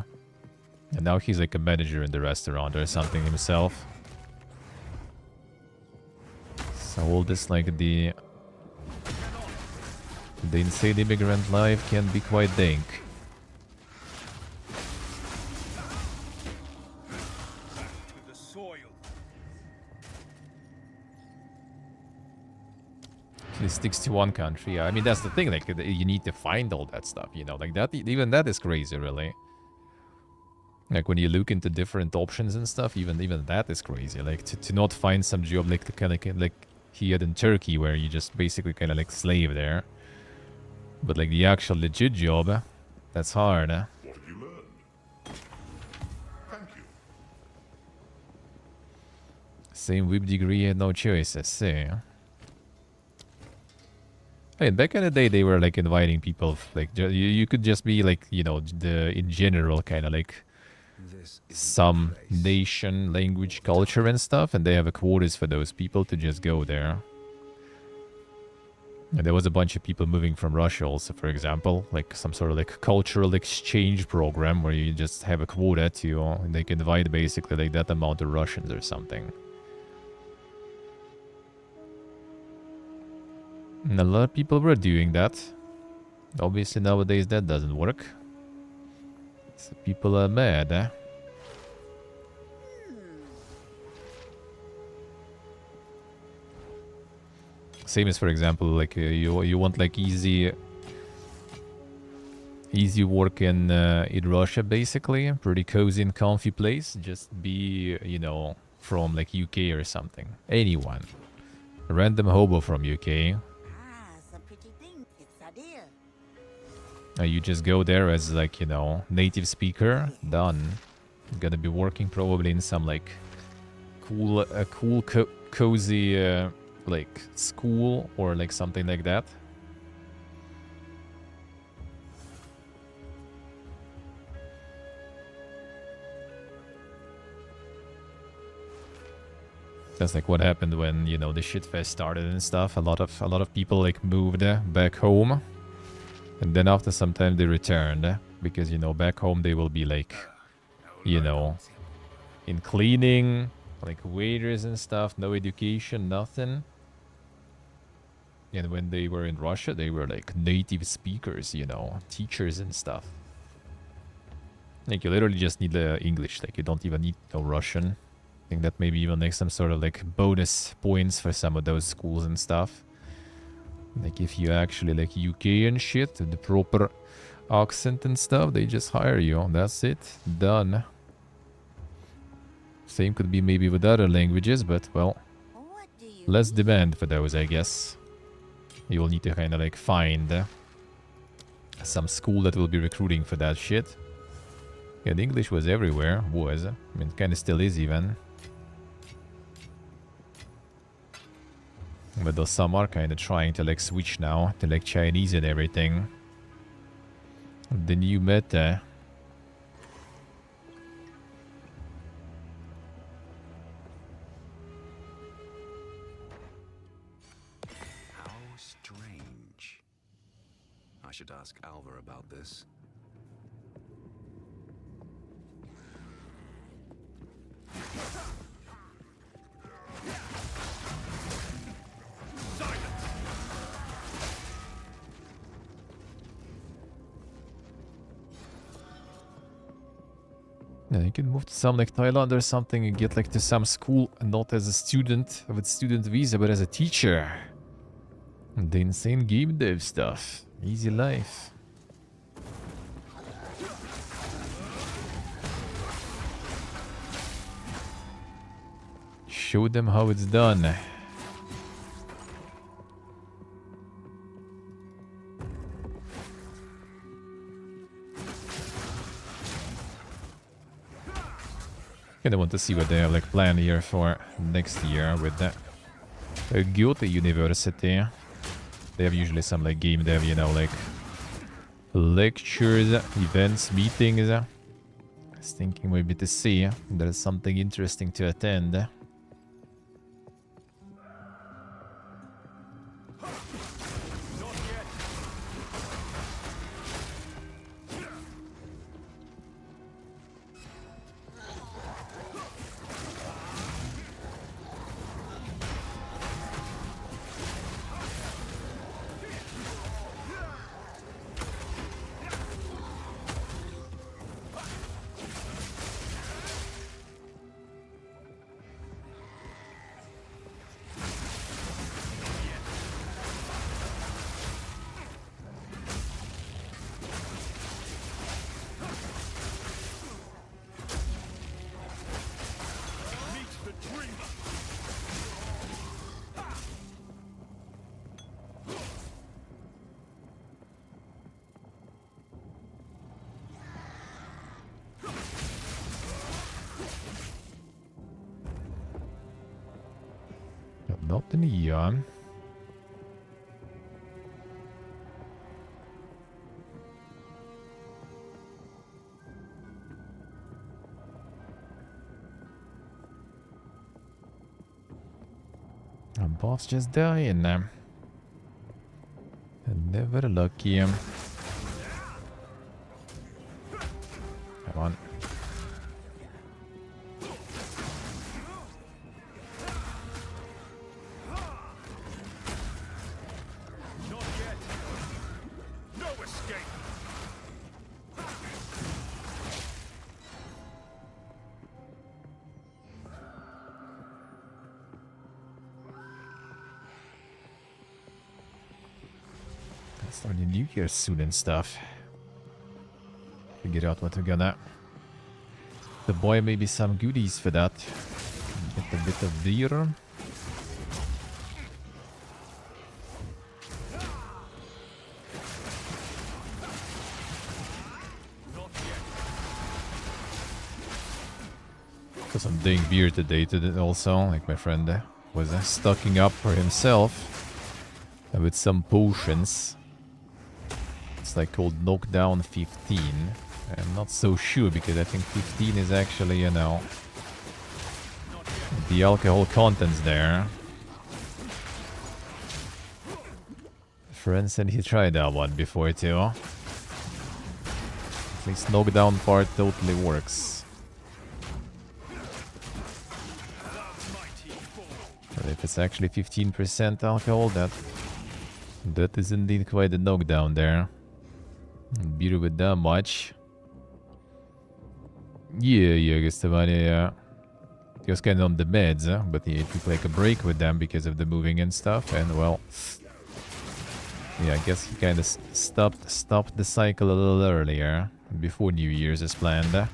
And now he's like a manager in the restaurant or something himself. So all this, like, the insane immigrant life can be quite dank. To the soil. He sticks to one country. I mean, that's the thing. Like, you need to find all that stuff, you know. Like, that, even that is crazy, really. Like, when you look into different options and stuff, even that is crazy. Like, to not find some job like the kind of like he had in Turkey, where you just basically kind of like slave there. But like the actual legit job, that's hard. What have you learned? Thank you. Same whip degree and no choices. See. Hey, back in the day, they were like inviting people. Like you could just be like, you know, in general kind of like some nation, language, culture and stuff, and they have a quotas for those people to just go there. And there was a bunch of people moving from Russia also, for example, like some sort of like cultural exchange program where you just have a quota to, they can invite basically like that amount of Russians or something. And a lot of people were doing that. Obviously nowadays that doesn't work. So people are mad, eh? Same as, for example, like you want like easy work in Russia, basically, pretty cozy and comfy place. Just be, you know, from like UK or something. Anyone, a random hobo from UK. It's a pretty thing. It's a deal. You just go there as like, you know, native speaker. Done. Gonna be working probably in some like cool, cozy. Like school or like something like that. That's like what happened when, you know, the shitfest started and stuff. A lot of people like moved back home, and then after some time they returned because, you know, back home they will be like, you know, in cleaning, like waiters and stuff, no education, nothing. And when they were in Russia, they were like native speakers, you know, teachers and stuff. Like you literally just need the English, like you don't even need no Russian. I think that maybe even like some sort of like bonus points for some of those schools and stuff. Like if you actually like UK and shit, the proper accent and stuff, they just hire you. That's it. Done. Same could be maybe with other languages, but well, less demand for those, I guess. You'll need to kind of like find some school that will be recruiting for that shit. Yeah, the English was everywhere. Was. I mean, kind of still is even. But those some are kind of trying to like switch now to like Chinese and everything. The new meta. I should ask Alva about this. Yeah, you can move to some like Thailand or something and get like to some school, and not as a student with student visa, but as a teacher. The insane game dev stuff. Easy life. Show them how it's done. Kinda want to see what they have like planned here for next year with that. a good university. They have usually some like game dev, you know, like lectures, events, meetings. I was thinking maybe to see if there's something interesting to attend. Not the neon. Our boss just dying. Never lucky. Come on. Not yet. No escape. Starting New Year soon and stuff. Figure out what we're gonna. The boy maybe some goodies for that. Get a bit of beer. Because I'm doing beer today also, like my friend was stocking up for himself with some potions. It's like called Knockdown 15. I'm not so sure because I think 15 is actually, you know, the alcohol contents there. Friend said he tried that one before too. At least knockdown part totally works. But if it's actually 15% alcohol, that is indeed quite a knockdown there. Beer with that much. Yeah, Gustavani, he was kind of on the meds, but he took like a break with them because of the moving and stuff, and well, yeah, I guess he kind of stopped the cycle a little earlier, before New Year's as planned. Yeah,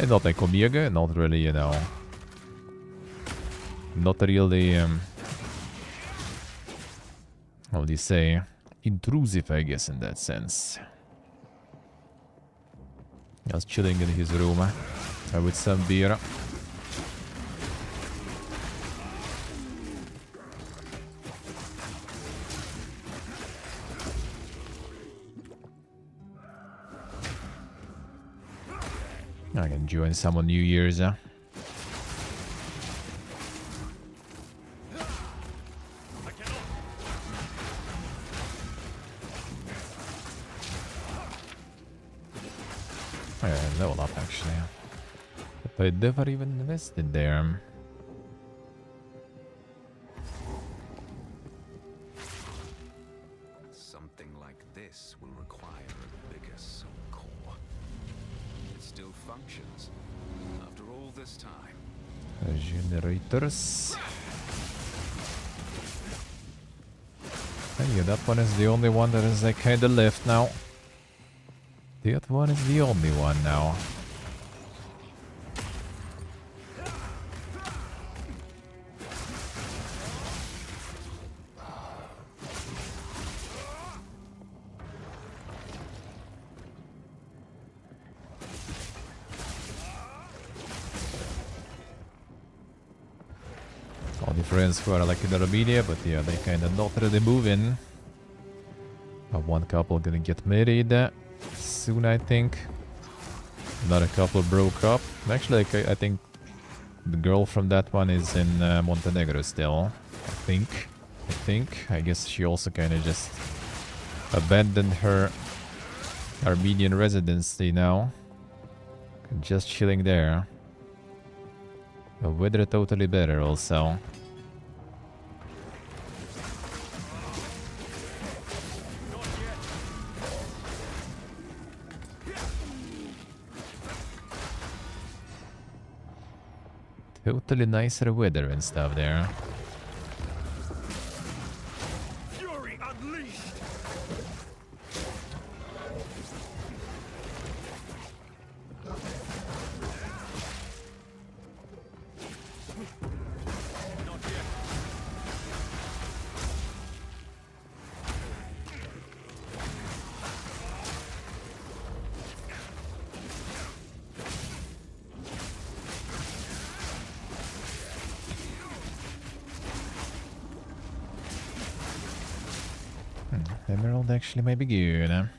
not like Omega, not really, you know, not really, how do you say, intrusive, I guess, in that sense. I was chilling in his room with some beer. I can join some on New Year's. Level up actually. But I never even invested there. Something like this will require a bigger soul core. It still functions after all this time. Generators. Yeah, that one is the only one that is like kinda left now. That one is the only one now. friends who are like in Armenia, but yeah, they kind of not really moving. One couple gonna get married soon, I think. Another couple broke up. Actually, like, I think the girl from that one is in Montenegro still. I guess she also kind of just abandoned her Armenian residency now. Just chilling there. The weather totally better also. Totally nicer weather and stuff there. Fury unleashed! Not yet. Emerald actually may be good. Come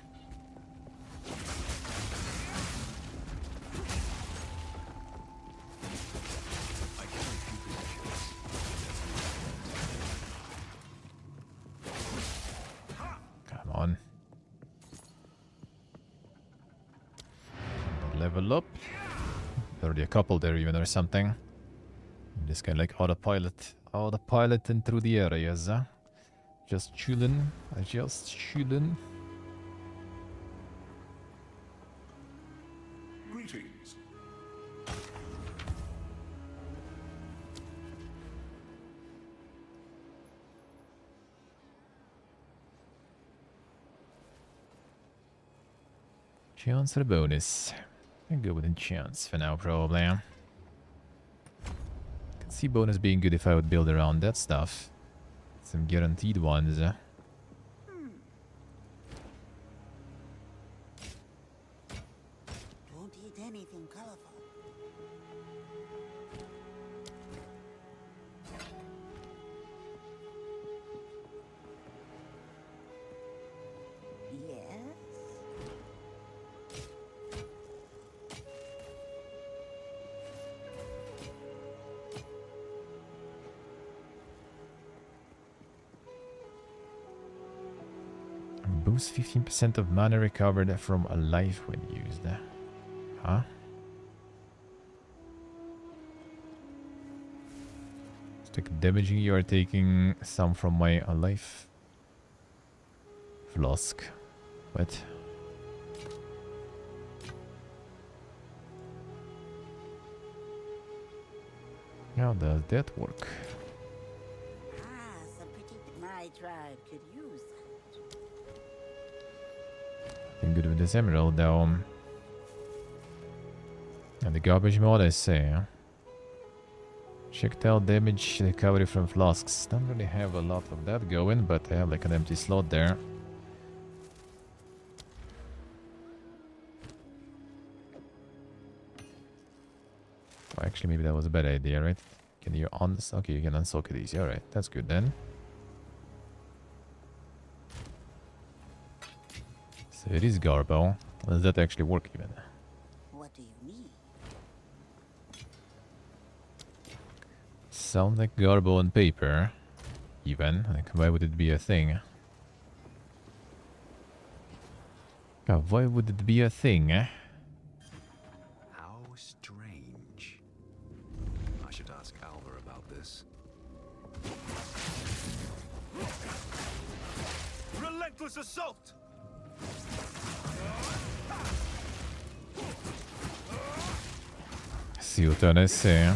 on. Level up. Already a couple there even or something. This guy like autopilot and through the areas. Just chillin'. Greetings. Chance or bonus? I'll go with a chance for now, probably. Can see bonus being good if I would build around that stuff. Some guaranteed ones. Don't eat anything colorful. Yes? Boost 15% of mana recovered from a life when used. Huh? It's like damaging you are taking some from my life flask. What? How does that work? Ah, some pretty... My tribe could use that. Been good with this emerald though. And the garbage mod I say. Checked out damage recovery from flasks. Don't really have a lot of that going, but I have like an empty slot there. Well, actually, maybe that was a bad idea, right? Can you okay, you can unsock these. Alright, that's good then. So it is Garbo. Does that actually work even? What do you need? Sounds like Garbo on paper. Even. Like, why would it be a thing? God, why would it be a thing? How strange. I should ask Alva about this. Relentless assault! See what I say.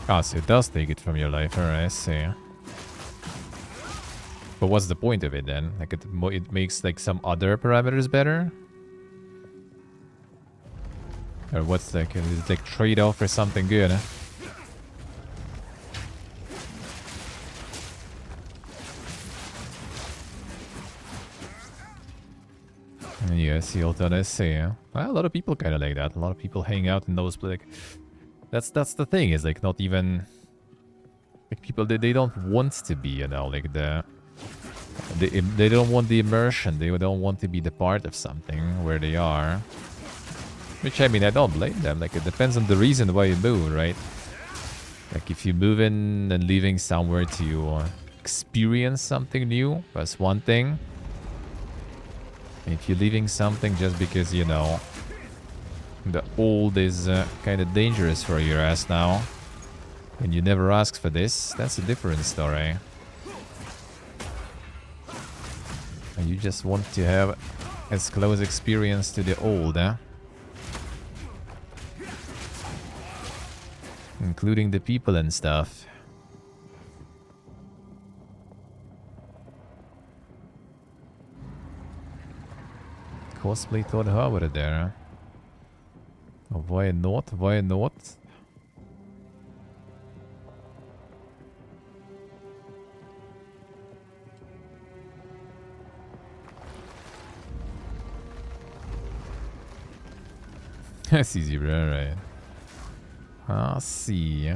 Ah, so it does take it from your life. Alright, I see. But what's the point of it then? Like it makes like some other parameters better? Or what's like, is it like trade-off for something good? Yes, Hilton, I see. Well, a lot of people kind of like that. A lot of people hang out in those, like, that's the thing. Is like not even like people they don't want to be, you know, like they don't want the immersion. They don't want to be the part of something where they are. Which I mean, I don't blame them. Like it depends on the reason why you move, right? Like if you move in and leaving somewhere to experience something new, that's one thing. If you're leaving something just because, you know, the old is kind of dangerous for your ass now, and you never asked for this, that's a different story. And you just want to have as close experience to the old, huh? Including the people and stuff. Cosplay Todd Howard there. Oh, why not? Why not? That's easy, bro, right? I see.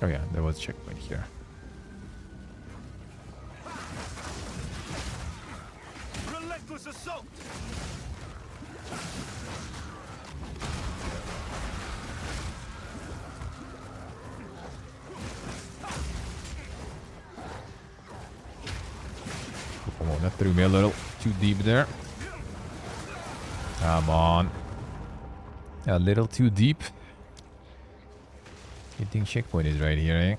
Oh yeah, there was a checkpoint here. Relentless assault! Come on, that threw me a little too deep there. Come on. A little too deep. You think checkpoint is right here, eh?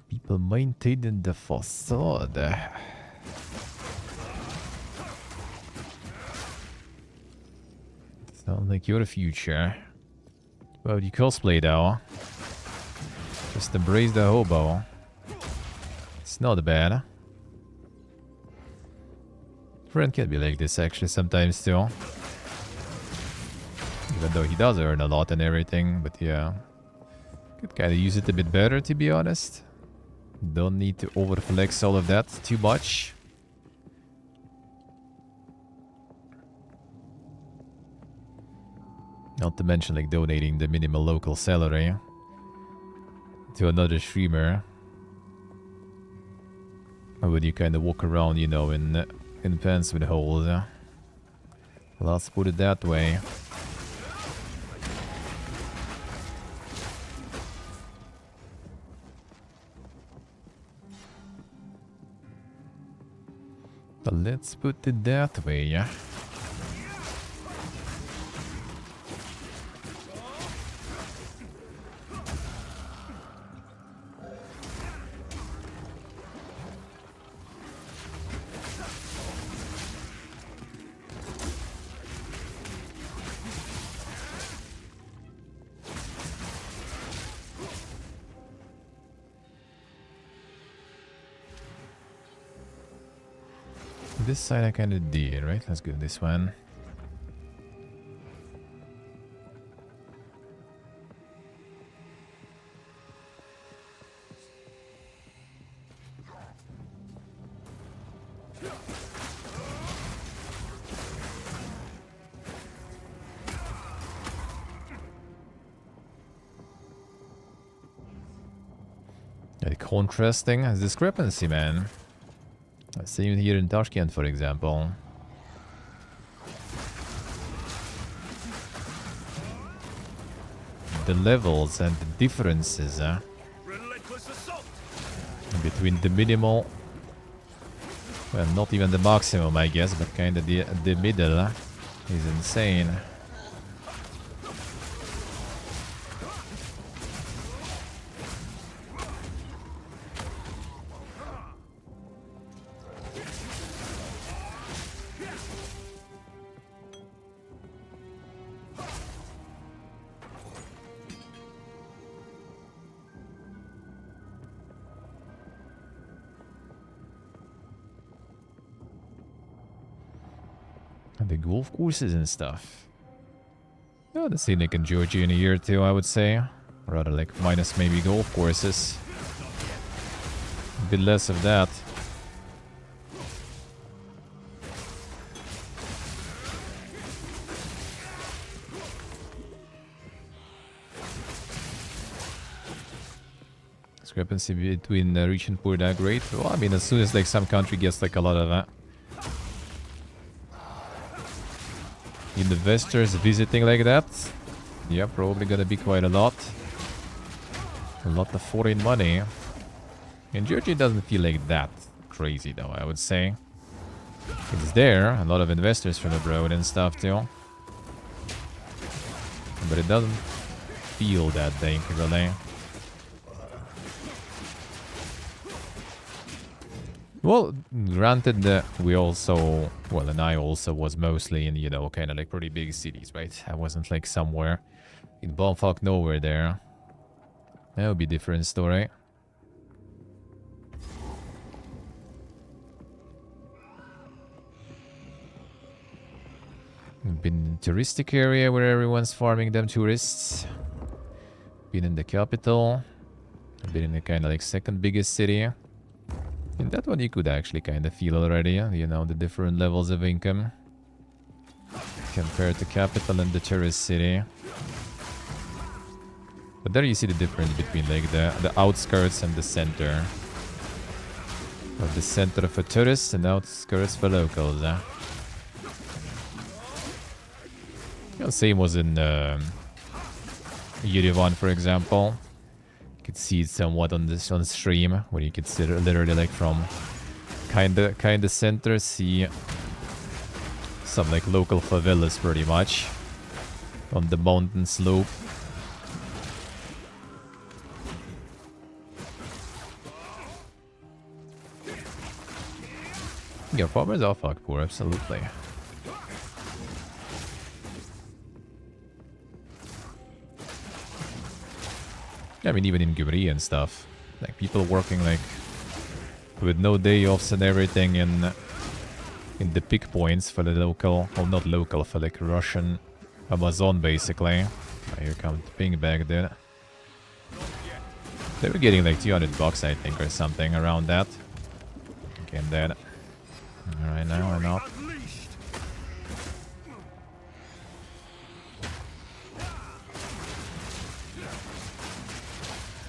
People maintaining the facade. Sounds like you're the future. Well, you cosplay though. Just embrace the hobo. It's not bad. Friend can be like this actually sometimes too. Even though he does earn a lot and everything, but yeah. Could kinda use it a bit better, to be honest. Don't need to overflex all of that too much. Not to mention like donating the minimal local salary to another streamer. Or would you kind of walk around, you know, in pants with holes? Let's put it that way. But let's put it that way, yeah. This side I kind of did, right? Let's go this one. The contrasting discrepancy, man. Same here in Tashkent, for example. the levels and the differences Relentless assault. between the minimal, well, not even the maximum, I guess, but kind of the middle is insane. And the golf courses and stuff. Yeah, the scenic in Georgia in a year or two, I would say. Rather like minus maybe golf courses. A bit less of that. Discrepancy between rich and poor that great. Well, I mean, as soon as like some country gets like a lot of investors visiting like that, yeah, probably gonna be quite a lot. A lot of foreign money. In Georgia, it doesn't feel like that crazy, though, I would say. It's there, a lot of investors from abroad and stuff, too. But it doesn't feel that thing, really. Well, granted that we also, well, and I also was mostly in, you know, kind of like pretty big cities, right? I wasn't like somewhere in bumfuck nowhere there. That would be a different story. Been in a touristic area where everyone's farming them tourists. Been in the capital. Been in the kind of like second biggest city. In that one you could actually kind of feel already, you know, the different levels of income. Compared to capital and the tourist city. But there you see the difference between like the outskirts and the center. Or the center for tourists and outskirts for locals. Yeah, same was in Yerevan, for example. You could see it somewhat on this on stream, where you could sit literally like from kinda center, see some like local favelas pretty much on the mountain slope. Yeah, farmers are fuck poor, absolutely. I mean, even in Guri and stuff, like people working like with no day offs and everything in the pick points for the local, well, not local, for like Russian Amazon basically. Here comes the ping back there. They were getting like 200 bucks, I think, or something around that. Okay, I'm dead. Alright, now I'm out.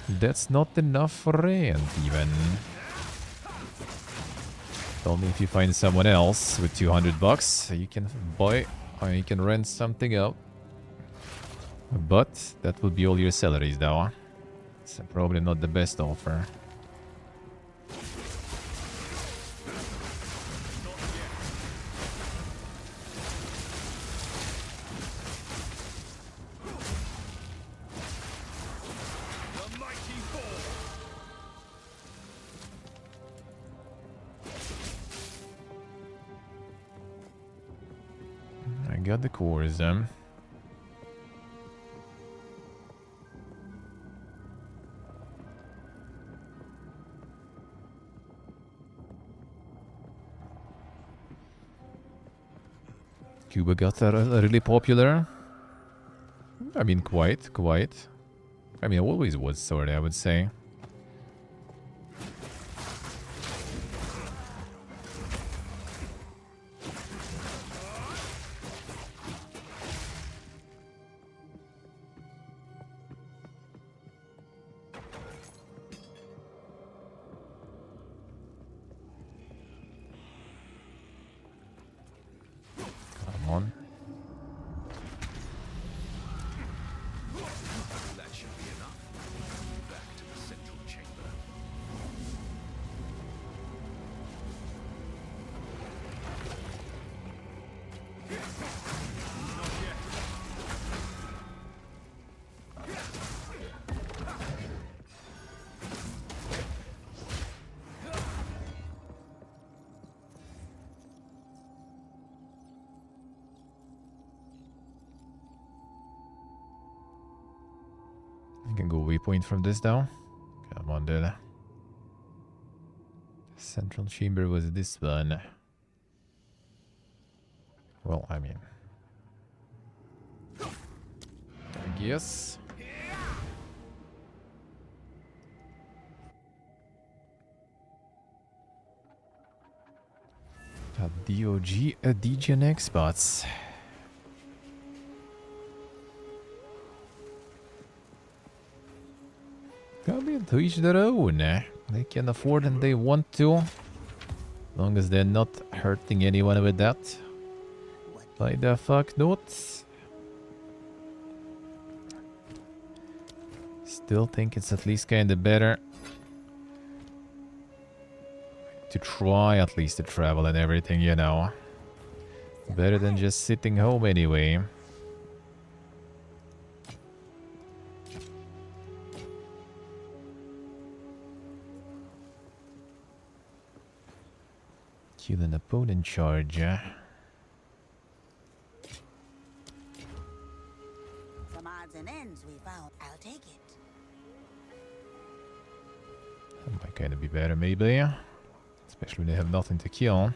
That's not enough for rent, even. Only if you find someone else with 200 bucks, you can buy or you can rent something out. But that will be all your salaries, though. It's probably not the best offer. I got the cores, Cuba got really popular. I mean, quite. I mean, always was, sort of, I would say. Come on. Can go waypoint from this though. Come on, dude. Central chamber was this one. Well, I mean, I guess. A DOG, a DGN Xbox. I mean, to each their own. They can afford and they want to. As long as they're not hurting anyone with that. Why the fuck not? Still think it's at least kinda better to try at least to travel and everything, you know. Better than just sitting home anyway. Kill an opponent charge. Some odds and ends we found. I'll take it. That might kind of be better, maybe. Especially when they have nothing to kill.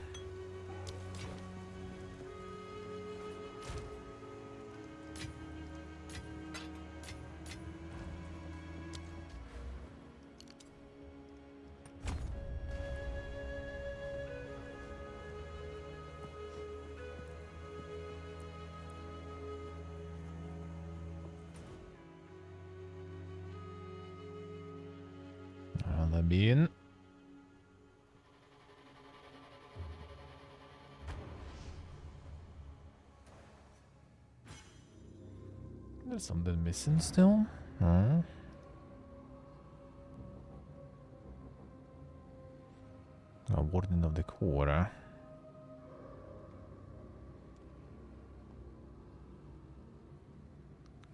Let me in. There's something missing still. Huh? A Warden of the Core.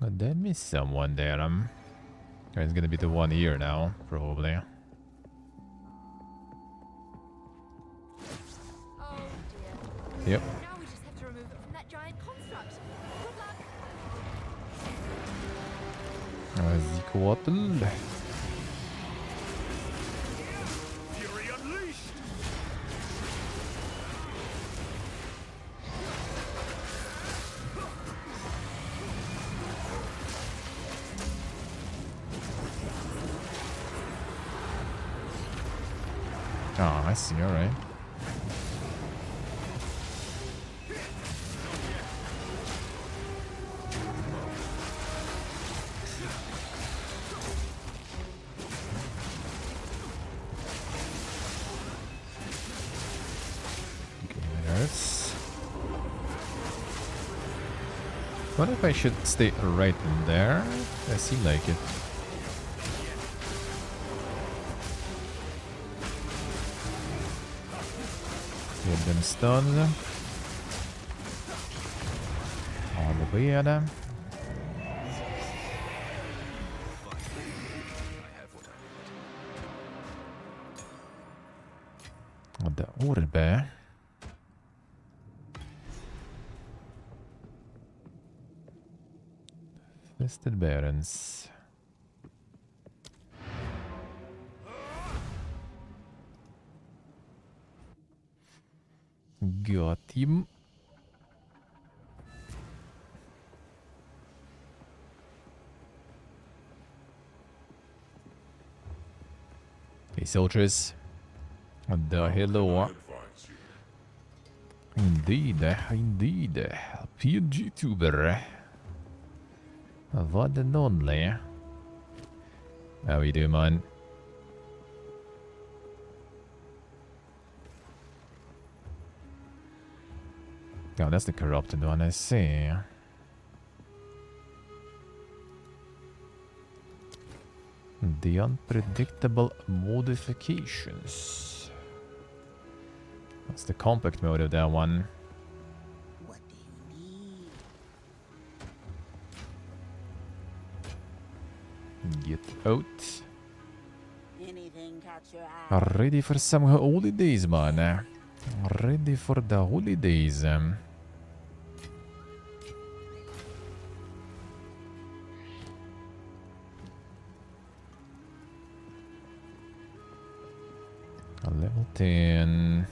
But did I miss someone there? It's gonna be the one here now, probably. Oh dear. Yep. Now we just have to remove it from that giant construct. Good luck. Zikoatl. Fury unleashed! Oh, I see, alright. What if I should stay right in there? I seem like it. Get them stunned. All the way at them. What the orbe? Twisted Barons. Got him. Hey soldiers. What the hello? Indeed, indeed. PNG tuber. Vad and only. How we do, man? Oh, that's the corrupted one, I see. The unpredictable modifications. What's the compact mode of that one? What do you need? Get out. Anything catch your eye? Ready for some holidays, man. Ready for the holidays. Level 10.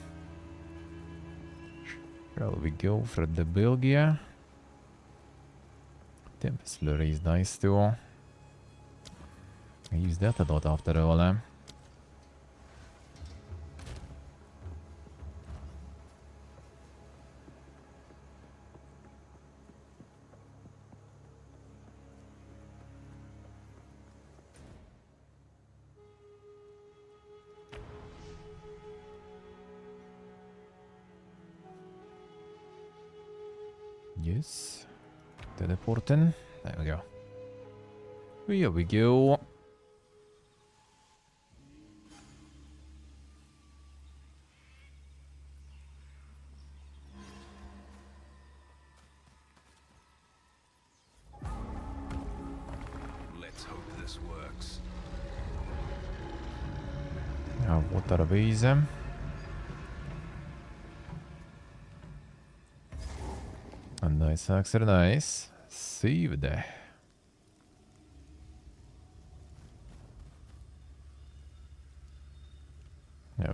Shall we go for the Belgia? Tempest Flurry is nice too. I use that a lot after all. Yes. Teleporting. There we go. Here we go. Let's hope this works. Now, what are these? A nice axer, nice. Saved. Yeah,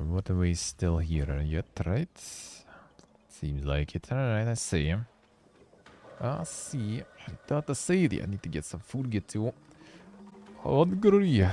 what are we still here yet, right? Seems like it. Alright, I see. I see. I thought I said it. I need to get some food, get to hungry.